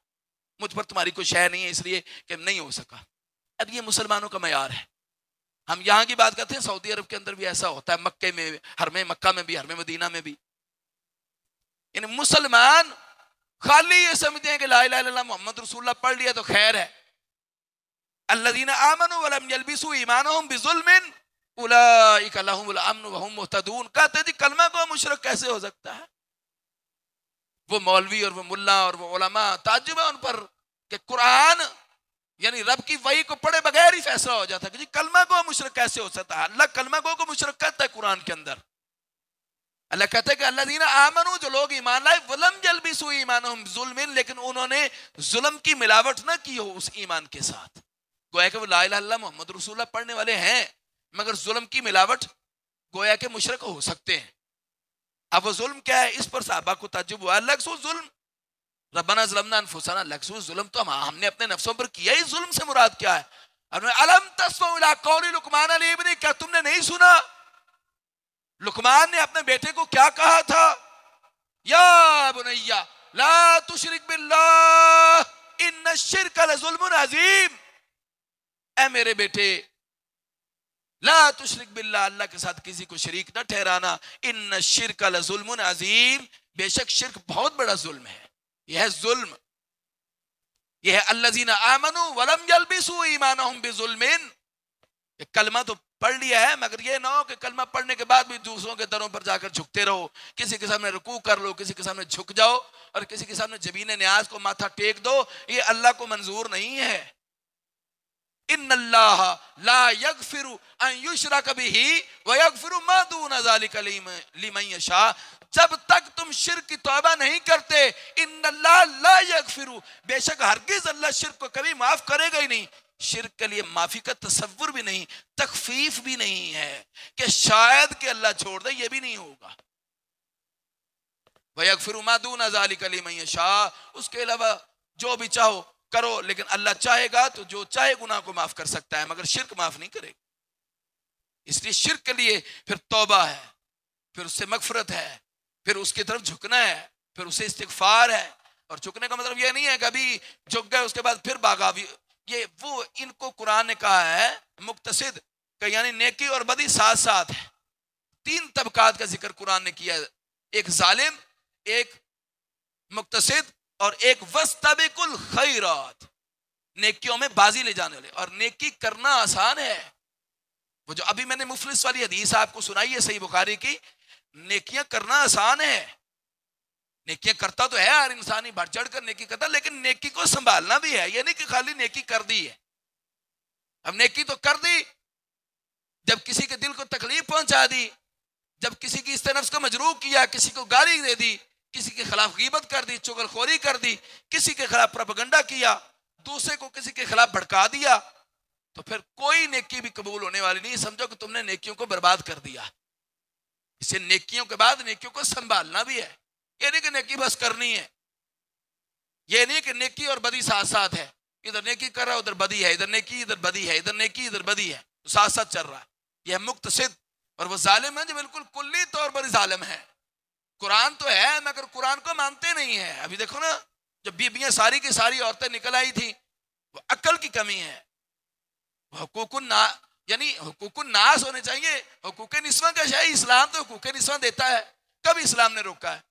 A: مجھ پر تمہاری کوئی شے نہیں ہے، اس لیے کہ نہیں ہو سکا. اب یہ مسلمانوں کا معیار ہے. ہم یہاں کی بات کرتے ہیں، سعودی عرب کے اندر بھی ایسا ہوتا ہے، مکہ میں، حرم مکہ میں بھی، حرم مدینہ میں بھی. یعنی مسلمان خالی یہ سمجھتے ہیں کہ لا الہ الا اللہ محمد رسول اللہ پڑھ لیا تو خیر ہے. الذین آمنوا ولم یلبسوا ایمانہم بظلم اولئک لہم الامن وہم مہتدون. کہتے جی کلمہ کو مشرک کیسے ہو سکتا ہے؟ وہ مولوی اور وہ ملا اور وہ علماء تعجب ہے ان پر کہ قرآن یعنی رب کی وحی کو پڑھے بغیر ہی فیصلہ ہو جاتا ہے کہ جی کلمہ کو مشرک کیسے ہو سکتا ہے. اللہ کلمہ کو مشرک کہتا ہے قرآن کے اندر. اللہ کہتا ہے کہ الذین آمنوا، جو لوگ ایمان لائے، ولم یلبسوا ایمانہم بظلم، لیکن انہوں نے ظلم کی ملاوٹ نہ کی ہو اس ایمان کے ساتھ. گویا کہ وہ لا الہ الا اللہ محمد رسول اللہ پڑھنے والے ہیں مگر ظلم کی ملاوٹ، گویا کہ مشرک ہو سکتے ہیں. اب وہ ظلم کیا ہے؟ اس پر صحابہ کو تعجب ہوا. لکسو ظلم، ربنا ظلمنا انفسنا، لکسو ظلم تو ہم نے اپنے نفسوں پر کیا ہی، ظلم سے مراد کیا ہے؟ الم تسمعوا الی قول لقمان لابنہ، کیا تم نے نہیں سنا لقمان نے اپنے بیٹے کو کیا کہا تھا؟ یا بنی لا تشرک باللہ ان الشرک لظلم عظیم. اے میرے بیٹے لا تشرک باللہ، اللہ کے ساتھ کسی کو شریک نہ ٹھہرانا. ان الشرک لظلم عظیم، بے شک شرک بہت بڑا ظلم ہے. یہ ہے ظلم، یہ ہے الذین آمنوا ولم یلبسوا ایمانہم بظلم. کلمہ تو پڑھ لیا ہے مگر یہ نہ ہو کہ کلمہ پڑھنے کے بعد بھی دوسروں کے دروں پر جا کر جھکتے رہو. کسی کے سامنے رکوع کر لو، کسی کے سامنے جھک جاؤ اور کسی کے سامنے جبین نیاز کو ماتھا ٹیک دو. یہ اللہ کو منظور نہیں ہے. ان اللہ لا یغفر ان یشرک بہ ویغفر ما دون ذلک لمن یشاء. جب تک تم شرک کی توبہ نہیں کرتے، ان اللہ لا یغفر، بے شک ہرگز اللہ شرک کو کبھی معاف کرے گا ہی نہیں. شرک کے لیے معافی کا تصور بھی نہیں، تخفیف بھی نہیں ہے کہ شاید کہ اللہ چھوڑ دے، یہ بھی نہیں ہوگا. وَيَغْفِرُ مَا دُونَ ذَلِكَ لِمَن يَشَاءُ، اس کے علاوہ جو بھی چاہو کرو، لیکن اللہ چاہے گا تو جو چاہے گناہ کو معاف کر سکتا ہے مگر شرک معاف نہیں کرے گا. اس لیے شرک کے لیے پھر توبہ ہے، پھر اس سے مغفرت ہے، پھر اس کی طرف جھکنا ہے، پھر اس سے استغفار ہے. اور جھکنے کا مطلب یہ نہیں ہے کہ ابھی جھک گئے اس کے بعد پھر باغا بھی. یہ وہ ان کو قرآن نے کہا ہے مقتصد کہ یعنی نیکی اور بدی ساتھ ساتھ ہے. 3 طبقات کا ذکر قرآن نے کیا ہے، ایک ظالم، ایک مقتصد اور ایک وَاسْتَبِقُوا الْخَيْرَاتِ، نیکیوں میں بازی لے جانے والے. اور نیکی کرنا آسان ہے. وہ جو ابھی میں نے مفلس والی حدیث آپ کو سنائی ہے صحیح بخاری کی، نیکیاں کرنا آسان ہے. نیکیاں کرتا تو ہے ہر انسانی، بڑھ چڑھ کر نیکی کرتا، لیکن نیکی کو سنبھالنا بھی ہے. یہ نہیں کہ خالی نیکی کر دی ہے. اب نیکی تو کر دی، جب کسی کے دل کو تکلیف پہنچا دی، جب کسی کی استنفس کو مجروح کیا، کسی کو گالی دے دی، کسی کے خلاف غیبت کر دی، چغل خوری کر دی، کسی کے خلاف پروپیگنڈا کیا، دوسرے کو کسی کے خلاف بھڑکا دیا تو پھر کوئی نیکی بھی قبول ہونے والی نہیں. سمجھو کہ تم نے نیکیوں کو برباد کر دیا. اسے نیکیوں کے بعد نیکیوں کو سنبھالنا بھی ہے. یہ نہیں کہ نیکی بس کرنی ہے, یہ نہیں کہ نیکی اور بدی ساتھ ساتھ ہے, ادھر نیکی کر رہا ہے ادھر بدی ہے, ادھر نیکی ادھر بدی ہے, ادھر نیکی ادھر بدی ہے, تو ساتھ ساتھ چل رہا ہے. یہ مقتصد. اور وہ ظالم ہے جو بالکل کلی طور پر ظالم ہے. قرآن تو ہے مگر قرآن کو مانتے نہیں ہیں. ابھی دیکھو نا, جب بیبیاں ساری کی ساری عورتیں نکل آئی تھیں, وہ عقل کی کمی ہے. حقوق یعنی حقوق الناس ہونے چاہیے. حقوق نسواں کا شاید اسلام تو حقوق نسواں دیتا ہے. کب اسلام نے روکا ہے؟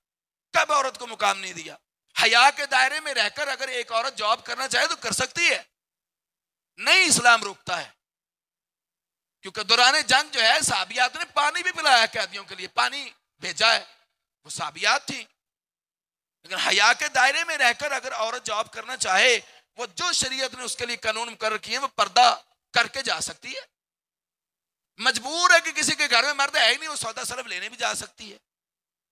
A: کب عورت کو مقام نہیں دیا؟ حیا کے دائرے میں رہ کر اگر ایک عورت جاب کرنا چاہے تو کر سکتی ہے, نہیں اسلام روکتا ہے. کیونکہ دوران جنگ جو ہے صحابیات نے پانی بھی پلایا قیدیوں کے لیے, پانی بھیجا ہے, وہ صحابیات تھیں. لیکن حیا کے دائرے میں رہ کر اگر عورت جاب کرنا چاہے, وہ جو شریعت نے اس کے لیے قانون مقرر کیے وہ پردہ کر کے جا سکتی ہے. مجبور ہے کہ کسی کے گھر میں مرد ہے ہی نہیں, وہ سودا صرف لینے بھی جا سکتی ہے.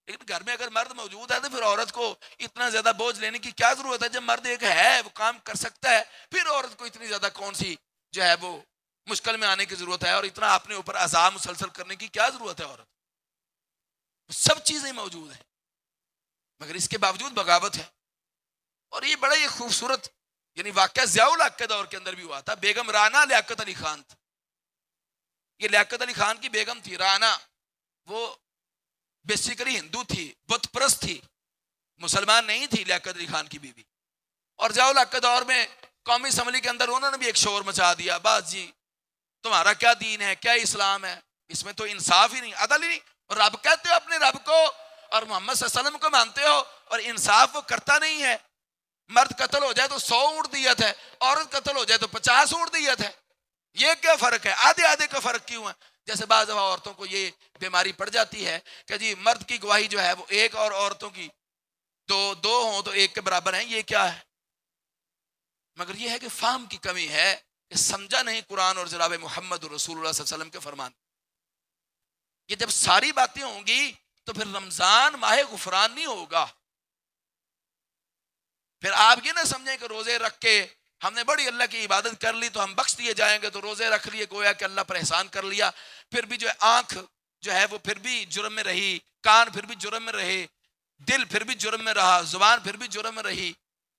A: لیکن گھر میں اگر مرد موجود ہے تو پھر عورت کو اتنا زیادہ بوجھ لینے کی کیا ضرورت ہے؟ جب مرد ایک ہے وہ کام کر سکتا ہے, پھر عورت کو اتنی زیادہ کون سی جو ہے وہ مشکل میں آنے کی ضرورت ہے, اور اتنا اپنے اوپر عذاب مسلسل کرنے کی کیا ضرورت ہے؟ عورت سب چیزیں موجود ہیں مگر اس کے باوجود بغاوت ہے. اور یہ بڑا یہ خوبصورت یعنی واقعہ ضیاء الحق کے دور کے اندر بھی ہوا تھا. بیگم رانا لیاقت علی خان, یہ لیاقت علی خان کی بیگم تھی رانا. وہ بیسیکلی ہندو تھی, بت پرست تھی, مسلمان نہیں تھی لیاقت علی خان کی بیوی. اور ضیاء الحق کے دور میں قومی اسمبلی کے اندر انہوں نے بھی ایک شور مچا دیا, بس جی تمہارا کیا دین ہے, کیا اسلام ہے, اس میں تو انصاف ہی نہیں, عدل ہی نہیں. اور رب کہتے ہو اپنے رب کو, اور محمد صلی اللہ علیہ وسلم کو مانتے ہو, اور انصاف وہ کرتا نہیں ہے. مرد قتل ہو جائے تو 100 اونٹ دیت ہے, عورت قتل ہو جائے تو 50 اونٹ دیت ہے. یہ کیا فرق ہے؟ آدھے آدھے کا فرق کیوں ہے؟ جیسے بعض دفعہ عورتوں کو یہ بیماری پڑ جاتی ہے کہ جی مرد کی گواہی جو ہے وہ ایک اور عورتوں کی دو ہوں تو ایک کے برابر ہیں. یہ کیا ہے؟ مگر یہ ہے کہ فہم کی کمی ہے کہ سمجھا نہیں قرآن اور جناب محمد رسول اللہ صلی اللہ علیہ وسلم کے فرمان. یہ جب ساری باتیں ہوں گی تو پھر رمضان ماہ غفران نہیں ہوگا. پھر آپ یہ نہ سمجھیں کہ روزے رکھ کے ہم نے بڑی اللہ کی عبادت کر لی تو ہم بخش دیے جائیں گے, تو روزے رکھ لیے گویا کہ اللہ پر احسان کر لیا. پھر بھی جو ہے آنکھ جو ہے وہ پھر بھی جرم میں رہی, کان پھر بھی جرم میں رہے, دل پھر بھی جرم میں رہا, زبان پھر بھی جرم میں رہی,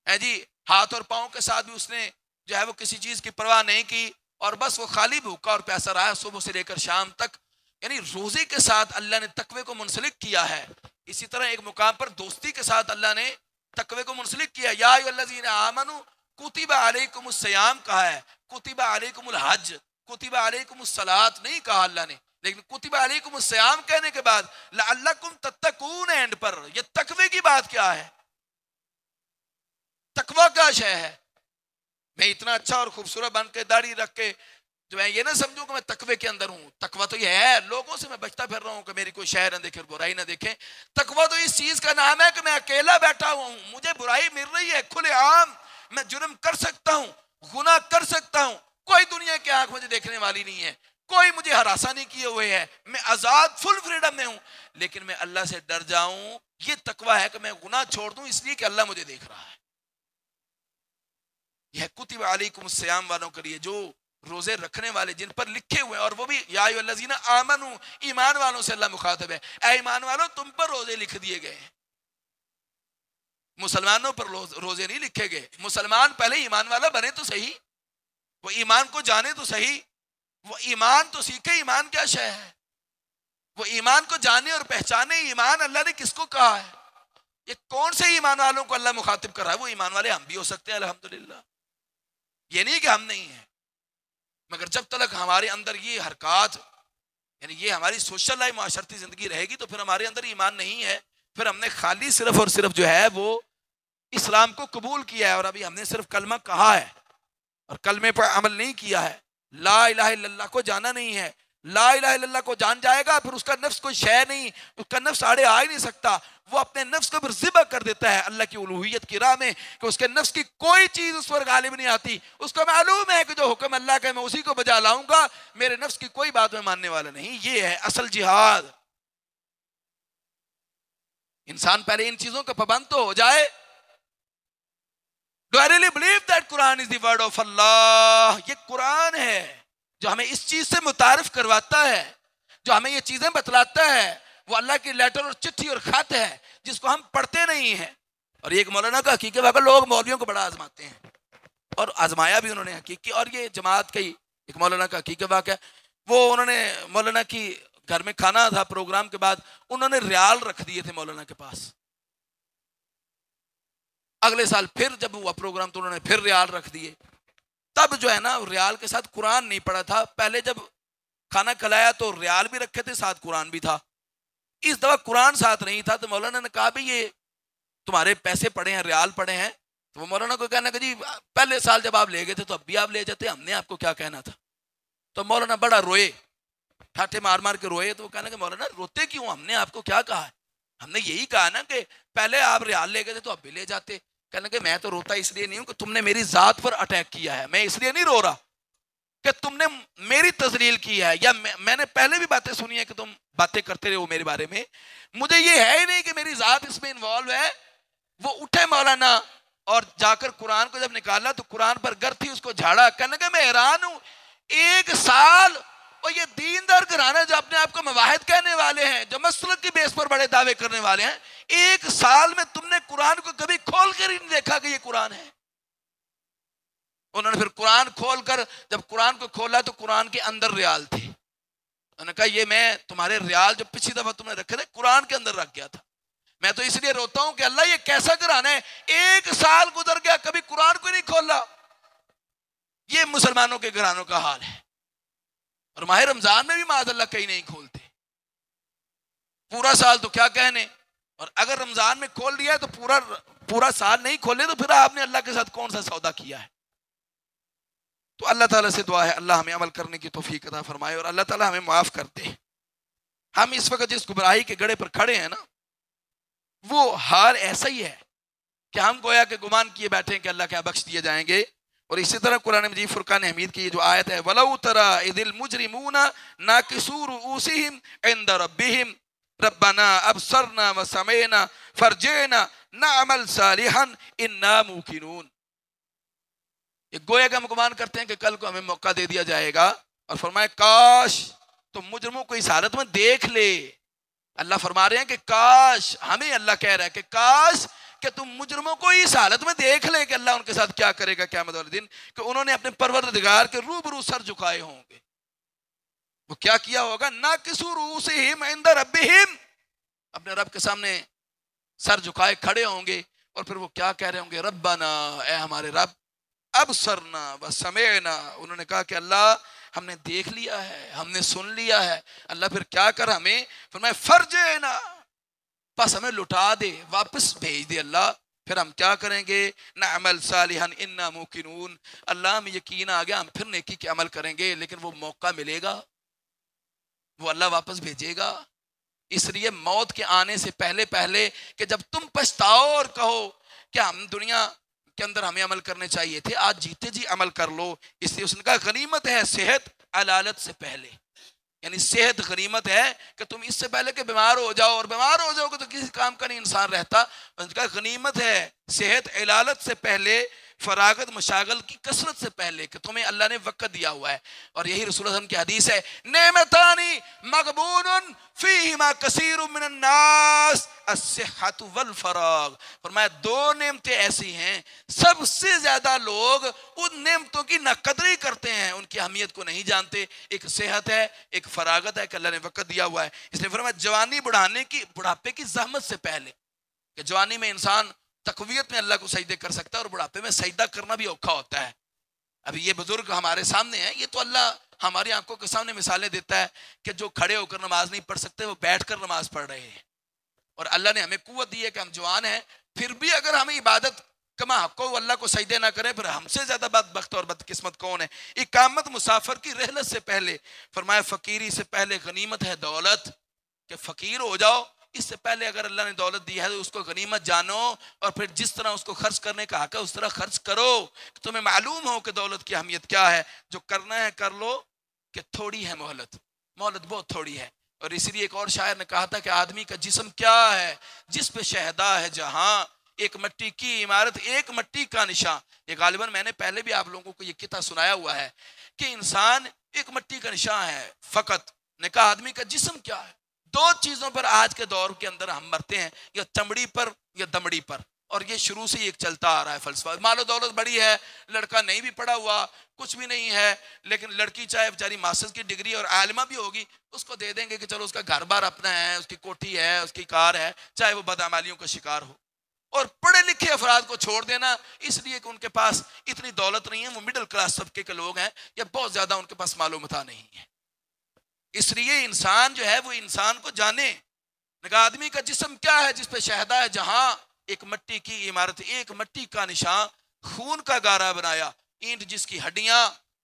A: جی ہاتھ اور پاؤں کے ساتھ بھی اس نے جو ہے وہ کسی چیز کی پرواہ نہیں کی, اور بس وہ خالی بھوکا اور پیاسا رہا صبح سے لے کر شام تک. یعنی روزے کے ساتھ اللہ نے تقوی کو منسلک کیا ہے. اسی طرح ایک مقام پر دوستی کے ساتھ اللہ نے تقوی کو منسلک کیا. یا ایھا الذین آمنوا کتب علیکم الصیام کہا ہے, کتب علیکم الحج, کتب علیکم الصلاۃ نہیں کہا اللہ نے. لیکن کتب علیکم الصیام کہنے کے بعد لعلکم تتقون اینڈ پر, یہ تقوی کی بات کیا ہے؟ تقوی کا شے ہے. میں اتنا اچھا اور خوبصورت بن کے داڑھی رکھ کے جو میں یہ نہ سمجھوں کہ میں تقوی کے اندر ہوں. تقوی تو یہ ہے لوگوں سے میں بچتا پھر رہا ہوں کہ میری کوئی شہر نہ دیکھے, برائی نہ دیکھیں. تقوی تو اس چیز کا نام ہے کہ میں اکیلا بیٹھا ہوا ہوں, مجھے برائی مل رہی ہے کھلے عام, میں جرم کر سکتا ہوں, گناہ کر سکتا ہوں, کوئی دنیا کی آنکھ مجھے دیکھنے والی نہیں ہے, کوئی مجھے ہراساں نہیں کیے ہوئے ہے, میں آزاد فل فریڈم میں ہوں. لیکن میں اللہ سے ڈر جاؤں, یہ تقوی ہے کہ میں گناہ چھوڑ دوں اس لیے کہ اللہ مجھے دیکھ رہا ہے. یہ کتب علیکم الصیام والوں کے لیے جو روزے رکھنے والے جن پر لکھے ہوئے, اور وہ بھی یا ایھا الذین آمنوا, ایمان والوں سے اللہ مخاطب ہے. اے ایمان والوں تم پر روزے لکھ دیے گئے ہیں, مسلمانوں پر روزے نہیں لکھے گئے. مسلمان پہلے ایمان والا بنے تو صحیح, وہ ایمان کو جانے تو صحیح, وہ ایمان تو سیکھے. ایمان کیا شے ہے؟ وہ ایمان کو جانے اور پہچانے. ایمان اللہ نے کس کو کہا ہے؟ یہ کون سے ایمان والوں کو اللہ مخاطب کر رہا ہے؟ وہ ایمان والے ہم بھی ہو سکتے ہیں الحمدللہ, یہ نہیں کہ ہم نہیں ہیں. مگر جب تک ہمارے اندر یہ حرکات یعنی یہ ہماری سوشل لائف معاشرتی زندگی رہے گی تو پھر ہمارے اندر ایمان نہیں ہے. پھر ہم نے خالی صرف اور صرف جو ہے وہ اسلام کو قبول کیا ہے, اور ابھی ہم نے صرف کلمہ کہا ہے اور کلمے پر عمل نہیں کیا ہے. لا الہ الا اللہ کو جانا نہیں ہے. لا الہ الا اللہ کو جان جائے گا پھر اس کا نفس کوئی شے نہیں, اس کا نفس آڑے آ ہی نہیں سکتا. وہ اپنے نفس کو پھر ذبح کر دیتا ہے اللہ کی الوہیت کی راہ میں, کہ اس کے نفس کی کوئی چیز اس پر غالب نہیں آتی. اس کو معلوم ہے کہ جو حکم اللہ کا ہے میں اسی کو بجا لاؤں گا, میرے نفس کی کوئی بات میں ماننے والا نہیں. یہ ہے اصل جہاد. انسان پہلے ان چیزوں کا پابند تو ہو جائے. Do I really believe that Quran is the word of Allah? یہ قرآن ہے جو ہمیں اس چیز سے متعارف کرواتا ہے، جو ہمیں یہ چیزیں بتلاتا ہے، وہ اللہ کی لیٹر اور چٹھی اور خط ہے جس کو ہم پڑھتے نہیں ہیں۔ اور یہ ایک مولانا کا حقیقی واقعہ، لوگ مولویوں کو بڑا آزماتے ہیں اور آزمایا بھی انہوں نے حقیقی، اور یہ جماعت کا ہی ایک مولانا کا حقیقی واقعہ، وہ انہوں نے مولانا کی گھر میں کھانا تھا، پروگرام کے بعد انہوں نے ریال رکھ دیے تھے مولانا کے پاس۔ اگلے سال پھر جب ہوا پروگرام تو انہوں نے پھر ریال رکھ دیے۔ تب جو ہے نا ریال کے ساتھ قرآن نہیں پڑھا تھا، پہلے جب کھانا کھلایا تو ریال بھی رکھے تھے، ساتھ قرآن بھی تھا۔ اس دفعہ قرآن ساتھ نہیں تھا تو مولانا نے کہا بھی یہ تمہارے پیسے پڑے ہیں، ریال پڑے ہیں۔ تو وہ مولانا کو کہنا کہ جی پہلے سال جب آپ لے گئے تھے تو اب بھی آپ لے جاتے، ہم نے آپ کو کیا کہنا تھا۔ تو مولانا بڑا روئے، ٹھاٹھے مار مار کے روئے۔ تو وہ کہنا کہ مولانا روتے کیوں، ہم نے آپ کو کیا کہا ہے، ہم نے یہی کہا نا کہ پہلے آپ ریال لے گئے تھے تو اب بھی لے جاتے۔ کہنا کہ میں تو روتا اس لیے نہیں ہوں کہ تم نے میری ذات پر اٹیک کیا ہے، میں اس لیے نہیں رو رہا کہ تم نے میری تذلیل کی ہے، یا میں نے پہلے بھی باتیں سنی ہے کہ تم باتیں کرتے رہے ہو میرے بارے میں، مجھے یہ ہے ہی نہیں کہ میری ذات اس میں انوالو ہے۔ وہ اٹھے مولانا اور جا کر قرآن کو جب نکالا تو قرآن پر گر تھی، اس کو جھاڑا۔ کہنے کہ میں حیران ہوں، ایک سال اور یہ دیندار گھرانے جو اپنے آپ کو مواحد کہنے والے ہیں، جو مسلک کی بیس پر بڑے دعوے کرنے والے ہیں، ایک سال میں تم نے قرآن کو کبھی کھول کر ہی نہیں دیکھا کہ یہ قرآن ہے۔ انہوں نے پھر قرآن کھول کر جب قرآن کو کھولا تو قرآن کے اندر ریال تھے۔ انہوں نے کہا یہ میں تمہارے ریال جو پچھلی دفعہ تم نے رکھے تھے قرآن کے اندر رکھ گیا تھا، میں تو اس لیے روتا ہوں کہ اللہ یہ کیسا گھرانا ہے، ایک سال گزر گیا کبھی قرآن کو نہیں کھولا۔ یہ مسلمانوں کے گھرانوں کا حال ہے۔ اور ماہ رمضان میں بھی معاذ اللہ کہیں نہیں کھولتے، پورا سال تو کیا کہنے، اور اگر رمضان میں کھول لیا تو پورا سال نہیں کھولے تو پھر آپ نے اللہ کے ساتھ کون سا سودا کیا ہے۔ تو اللہ تعالیٰ سے دعا ہے اللہ ہمیں عمل کرنے کی توفیق عطا فرمائے اور اللہ تعالیٰ ہمیں معاف کر دے۔ ہم اس وقت جس گمراہی کے گڑھے پر کھڑے ہیں نا، وہ حال ایسا ہی ہے کہ ہم گویا کہ گمان کیے بیٹھے ہیں کہ اللہ کیا بخش دیے جائیں گے۔ اور اسی طرح قرآن مجید فرقان حمید کی جو آیت ہے وَلَوْ تَرَىٰ إِذِ الْمُجْرِمُونَ نَاكِسُو رُءُوسِهِمْ عِنْدَ رَبِّهِمْ رَبَّنَا أَبْصَرْنَا وَسَمِعْنَا فَارْجِعْنَا نَعْمَلْ صَالِحًا إِنَّا مُوقِنُونَ۔ یہ گویا کہ ہم گمان کرتے ہیں کہ کل کو ہمیں موقع دے دیا جائے گا، اور فرمائے کاش تم مجرموں کو اس حالت میں دیکھ لے۔ اللہ فرما رہے ہیں کہ کاش، ہمیں اللہ کہہ رہا ہے کہ کاش کہ تم مجرموں کو اس حالت میں دیکھ لے کہ اللہ ان کے ساتھ کیا کرے گا قیامت والے دن، کہ انہوں نے اپنے پروردگار کے روبرو سر جھکائے ہوں گے۔ وہ کیا کیا ہوگا؟ ناکسو رؤوسہم عند ربہم، اپنے رب کے سامنے سر جھکائے کھڑے ہوں گے، اور پھر وہ کیا کہہ رہے ہوں گے؟ ربنا، اے ہمارے رب، ابصرنا وسمعنا، انہوں نے کہا کہ اللہ ہم نے دیکھ لیا ہے، ہم نے سن لیا ہے۔ اللہ پھر کیا کر ہمیں فرمائے فرجعنا، بس ہمیں لٹا دے، واپس بھیج دے اللہ، پھر ہم کیا کریں گے؟ نعمل صالحا انا موقنون، اللہ ہمیں یقین آ گیا، ہم پھر نیکی کے عمل کریں گے، لیکن وہ موقع ملے گا، وہ اللہ واپس بھیجے گا۔ اس لیے موت کے آنے سے پہلے کہ جب تم پچھتاؤ اور کہو کہ ہم دنیا کے اندر ہمیں عمل کرنے چاہیے تھے، آج جیتے جی عمل کر لو۔ اس لیے اس نے کہا غنیمت ہے صحت علالت سے پہلے، یعنی صحت غنیمت ہے کہ تم اس سے پہلے کہ بیمار ہو جاؤ، اور بیمار ہو جاؤ گے تو کسی کام کا نہیں انسان رہتا۔ اس کا غنیمت ہے صحت علالت سے پہلے، فراغت مشاغل کی کثرت سے پہلے، کہ تمہیں اللہ نے وقت دیا ہوا ہے۔ اور یہی رسول اللہ کی حدیث ہے نعمتانی مغبون فیہما کثیر من الناس الصحت والفراغ، فرمایا دو نعمتیں ایسی ہیں سب سے زیادہ لوگ ان نعمتوں کی ناقدری کرتے ہیں، ان کی اہمیت کو نہیں جانتے۔ ایک صحت ہے، ایک فراغت ہے کہ اللہ نے وقت دیا ہوا ہے۔ اس نے فرمایا جوانی بڑھاپے کی زحمت سے پہلے، کہ جوانی میں انسان تقویت میں اللہ کو سجدے کر سکتا ہے، اور بڑھاپے میں سجدہ کرنا بھی اوکھا ہوتا ہے۔ ابھی یہ بزرگ ہمارے سامنے ہیں، یہ تو اللہ ہماری آنکھوں کے سامنے مثالیں دیتا ہے کہ جو کھڑے ہو کر نماز نہیں پڑھ سکتے وہ بیٹھ کر نماز پڑھ رہے ہیں، اور اللہ نے ہمیں قوت دی ہے کہ ہم جوان ہیں، پھر بھی اگر ہمیں عبادت کما حق کو اللہ کو سجدے نہ کریں، پھر ہم سے زیادہ بدبخت اور بدقسمت کون ہے؟ اقامت مسافر کی رحلت سے پہلے، فرمایا فقیری سے پہلے غنیمت ہے دولت، کہ فقیر ہو جاؤ، اس سے پہلے اگر اللہ نے دولت دی ہے تو اس کو غنیمت جانو، اور پھر جس طرح اس کو خرچ کرنے کا حق ہے اس طرح خرچ کرو، کہ تمہیں معلوم ہو کہ دولت کی اہمیت کیا ہے۔ جو کرنا ہے کر لو، کہ تھوڑی ہے مہلت بہت تھوڑی ہے۔ اور اسی لیے ایک اور شاعر نے کہا تھا کہ آدمی کا جسم کیا ہے جس پہ شہدا ہے جہاں، ایک مٹی کی عمارت ایک مٹی کا نشان. یہ غالباً میں نے پہلے بھی آپ لوگوں کو یہ قطعہ سنایا ہوا ہے کہ انسان ایک مٹی کا نشان ہے فقط. نے کہا آدمی کا جسم کیا ہے؟ دو چیزوں پر آج کے دور کے اندر ہم مرتے ہیں, یا چمڑی پر یا دمڑی پر. اور یہ شروع سے ایک چلتا آ رہا ہے فلسفہ. مال و دولت بڑی ہے, لڑکا نہیں بھی پڑھا ہوا, کچھ بھی نہیں ہے, لیکن لڑکی چاہے بیچاری ماسٹرز کی ڈگری اور عالمہ بھی ہوگی, اس کو دے دیں گے کہ چلو اس کا گھر بار اپنا ہے, اس کی کوٹھی ہے, اس کی کار ہے, چاہے وہ بدعمالیوں کا شکار ہو. اور پڑھے لکھے افراد کو چھوڑ دینا اس لیے کہ ان کے پاس اتنی دولت نہیں ہے, وہ مڈل کلاس طبقے کے لوگ ہیں, یا بہت زیادہ ان کے پاس مال و متاع نہیں ہے. اس لیے انسان جو ہے وہ انسان کو جانے. نگاہ آدمی کا جسم کیا ہے؟ جس پہ شہدا ہے جہاں, ایک مٹی کی عمارت ایک مٹی کا نشان, خون کا گارا بنایا, اینٹ جس کی ہڈیاں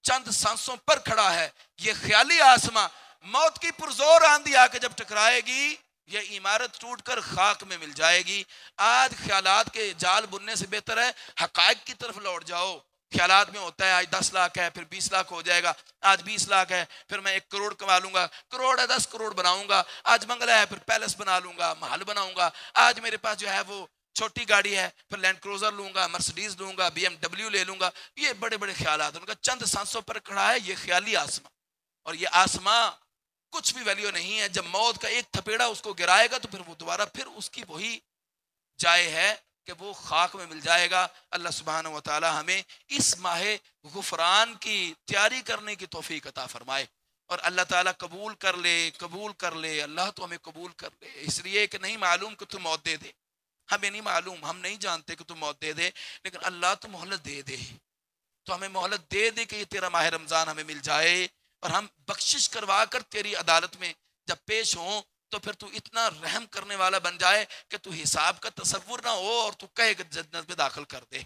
A: چند سانسوں پر کھڑا ہے. یہ خیالی آسماں موت کی پرزور آندھی آ کے جب ٹکرائے گی, یہ عمارت ٹوٹ کر خاک میں مل جائے گی. آج خیالات کے جال بننے سے بہتر ہے حقائق کی طرف لوٹ جاؤ. خیالات میں ہوتا ہے آج 10 لاکھ ہے پھر 20 لاکھ ہو جائے گا, آج 20 لاکھ ہے پھر میں 1 کروڑ کما لوں گا, کروڑ ہے 10 کروڑ بناؤں گا, آج بنگلہ ہے پھر پیلس بنا لوں گا, محل بناؤں گا, آج میرے پاس جو ہے وہ چھوٹی گاڑی ہے پھر لینڈ کروزر لوں گا, مرسڈیز لوں گا, BMW لے لوں گا. یہ بڑے بڑے خیالات, ان کا چند سانسوں پر کھڑا ہے یہ خیالی آسمان. اور یہ آسمان کچھ بھی ویلیو نہیں ہے. جب موت کا ایک تھپیڑا اس کو گرائے گا تو پھر وہ دوبارہ پھر اس کی وہی جائے ہے کہ وہ خاک میں مل جائے گا. اللہ سبحانہ و تعالی ہمیں اس ماہ غفران کی تیاری کرنے کی توفیق عطا فرمائے, اور اللہ تعالیٰ قبول کر لے. اللہ تو ہمیں قبول کر لے, اس لیے کہ نہیں معلوم کہ تو موت دے دے, ہمیں نہیں معلوم, ہم نہیں جانتے کہ تو موت دے دے, لیکن اللہ تو مہلت دے دے. تو ہمیں مہلت دے دے کہ یہ تیرا ماہ رمضان ہمیں مل جائے, اور ہم بخشش کروا کر تیری عدالت میں جب پیش ہوں تو پھر تو اتنا رحم کرنے والا بن جائے کہ تو حساب کا تصور نہ ہو اور تو کہے کہ جنت میں داخل کر دے.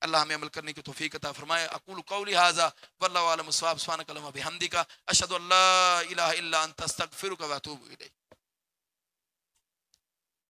A: اللہ ہمیں عمل کرنے کی توفیق عطا فرمائے. اقول قولی ھذا واللہ اعلم الصواب. سبحانک اللہم وبحمدک اشہد ان لا الہ الا انت استغفرک واتوب الیک.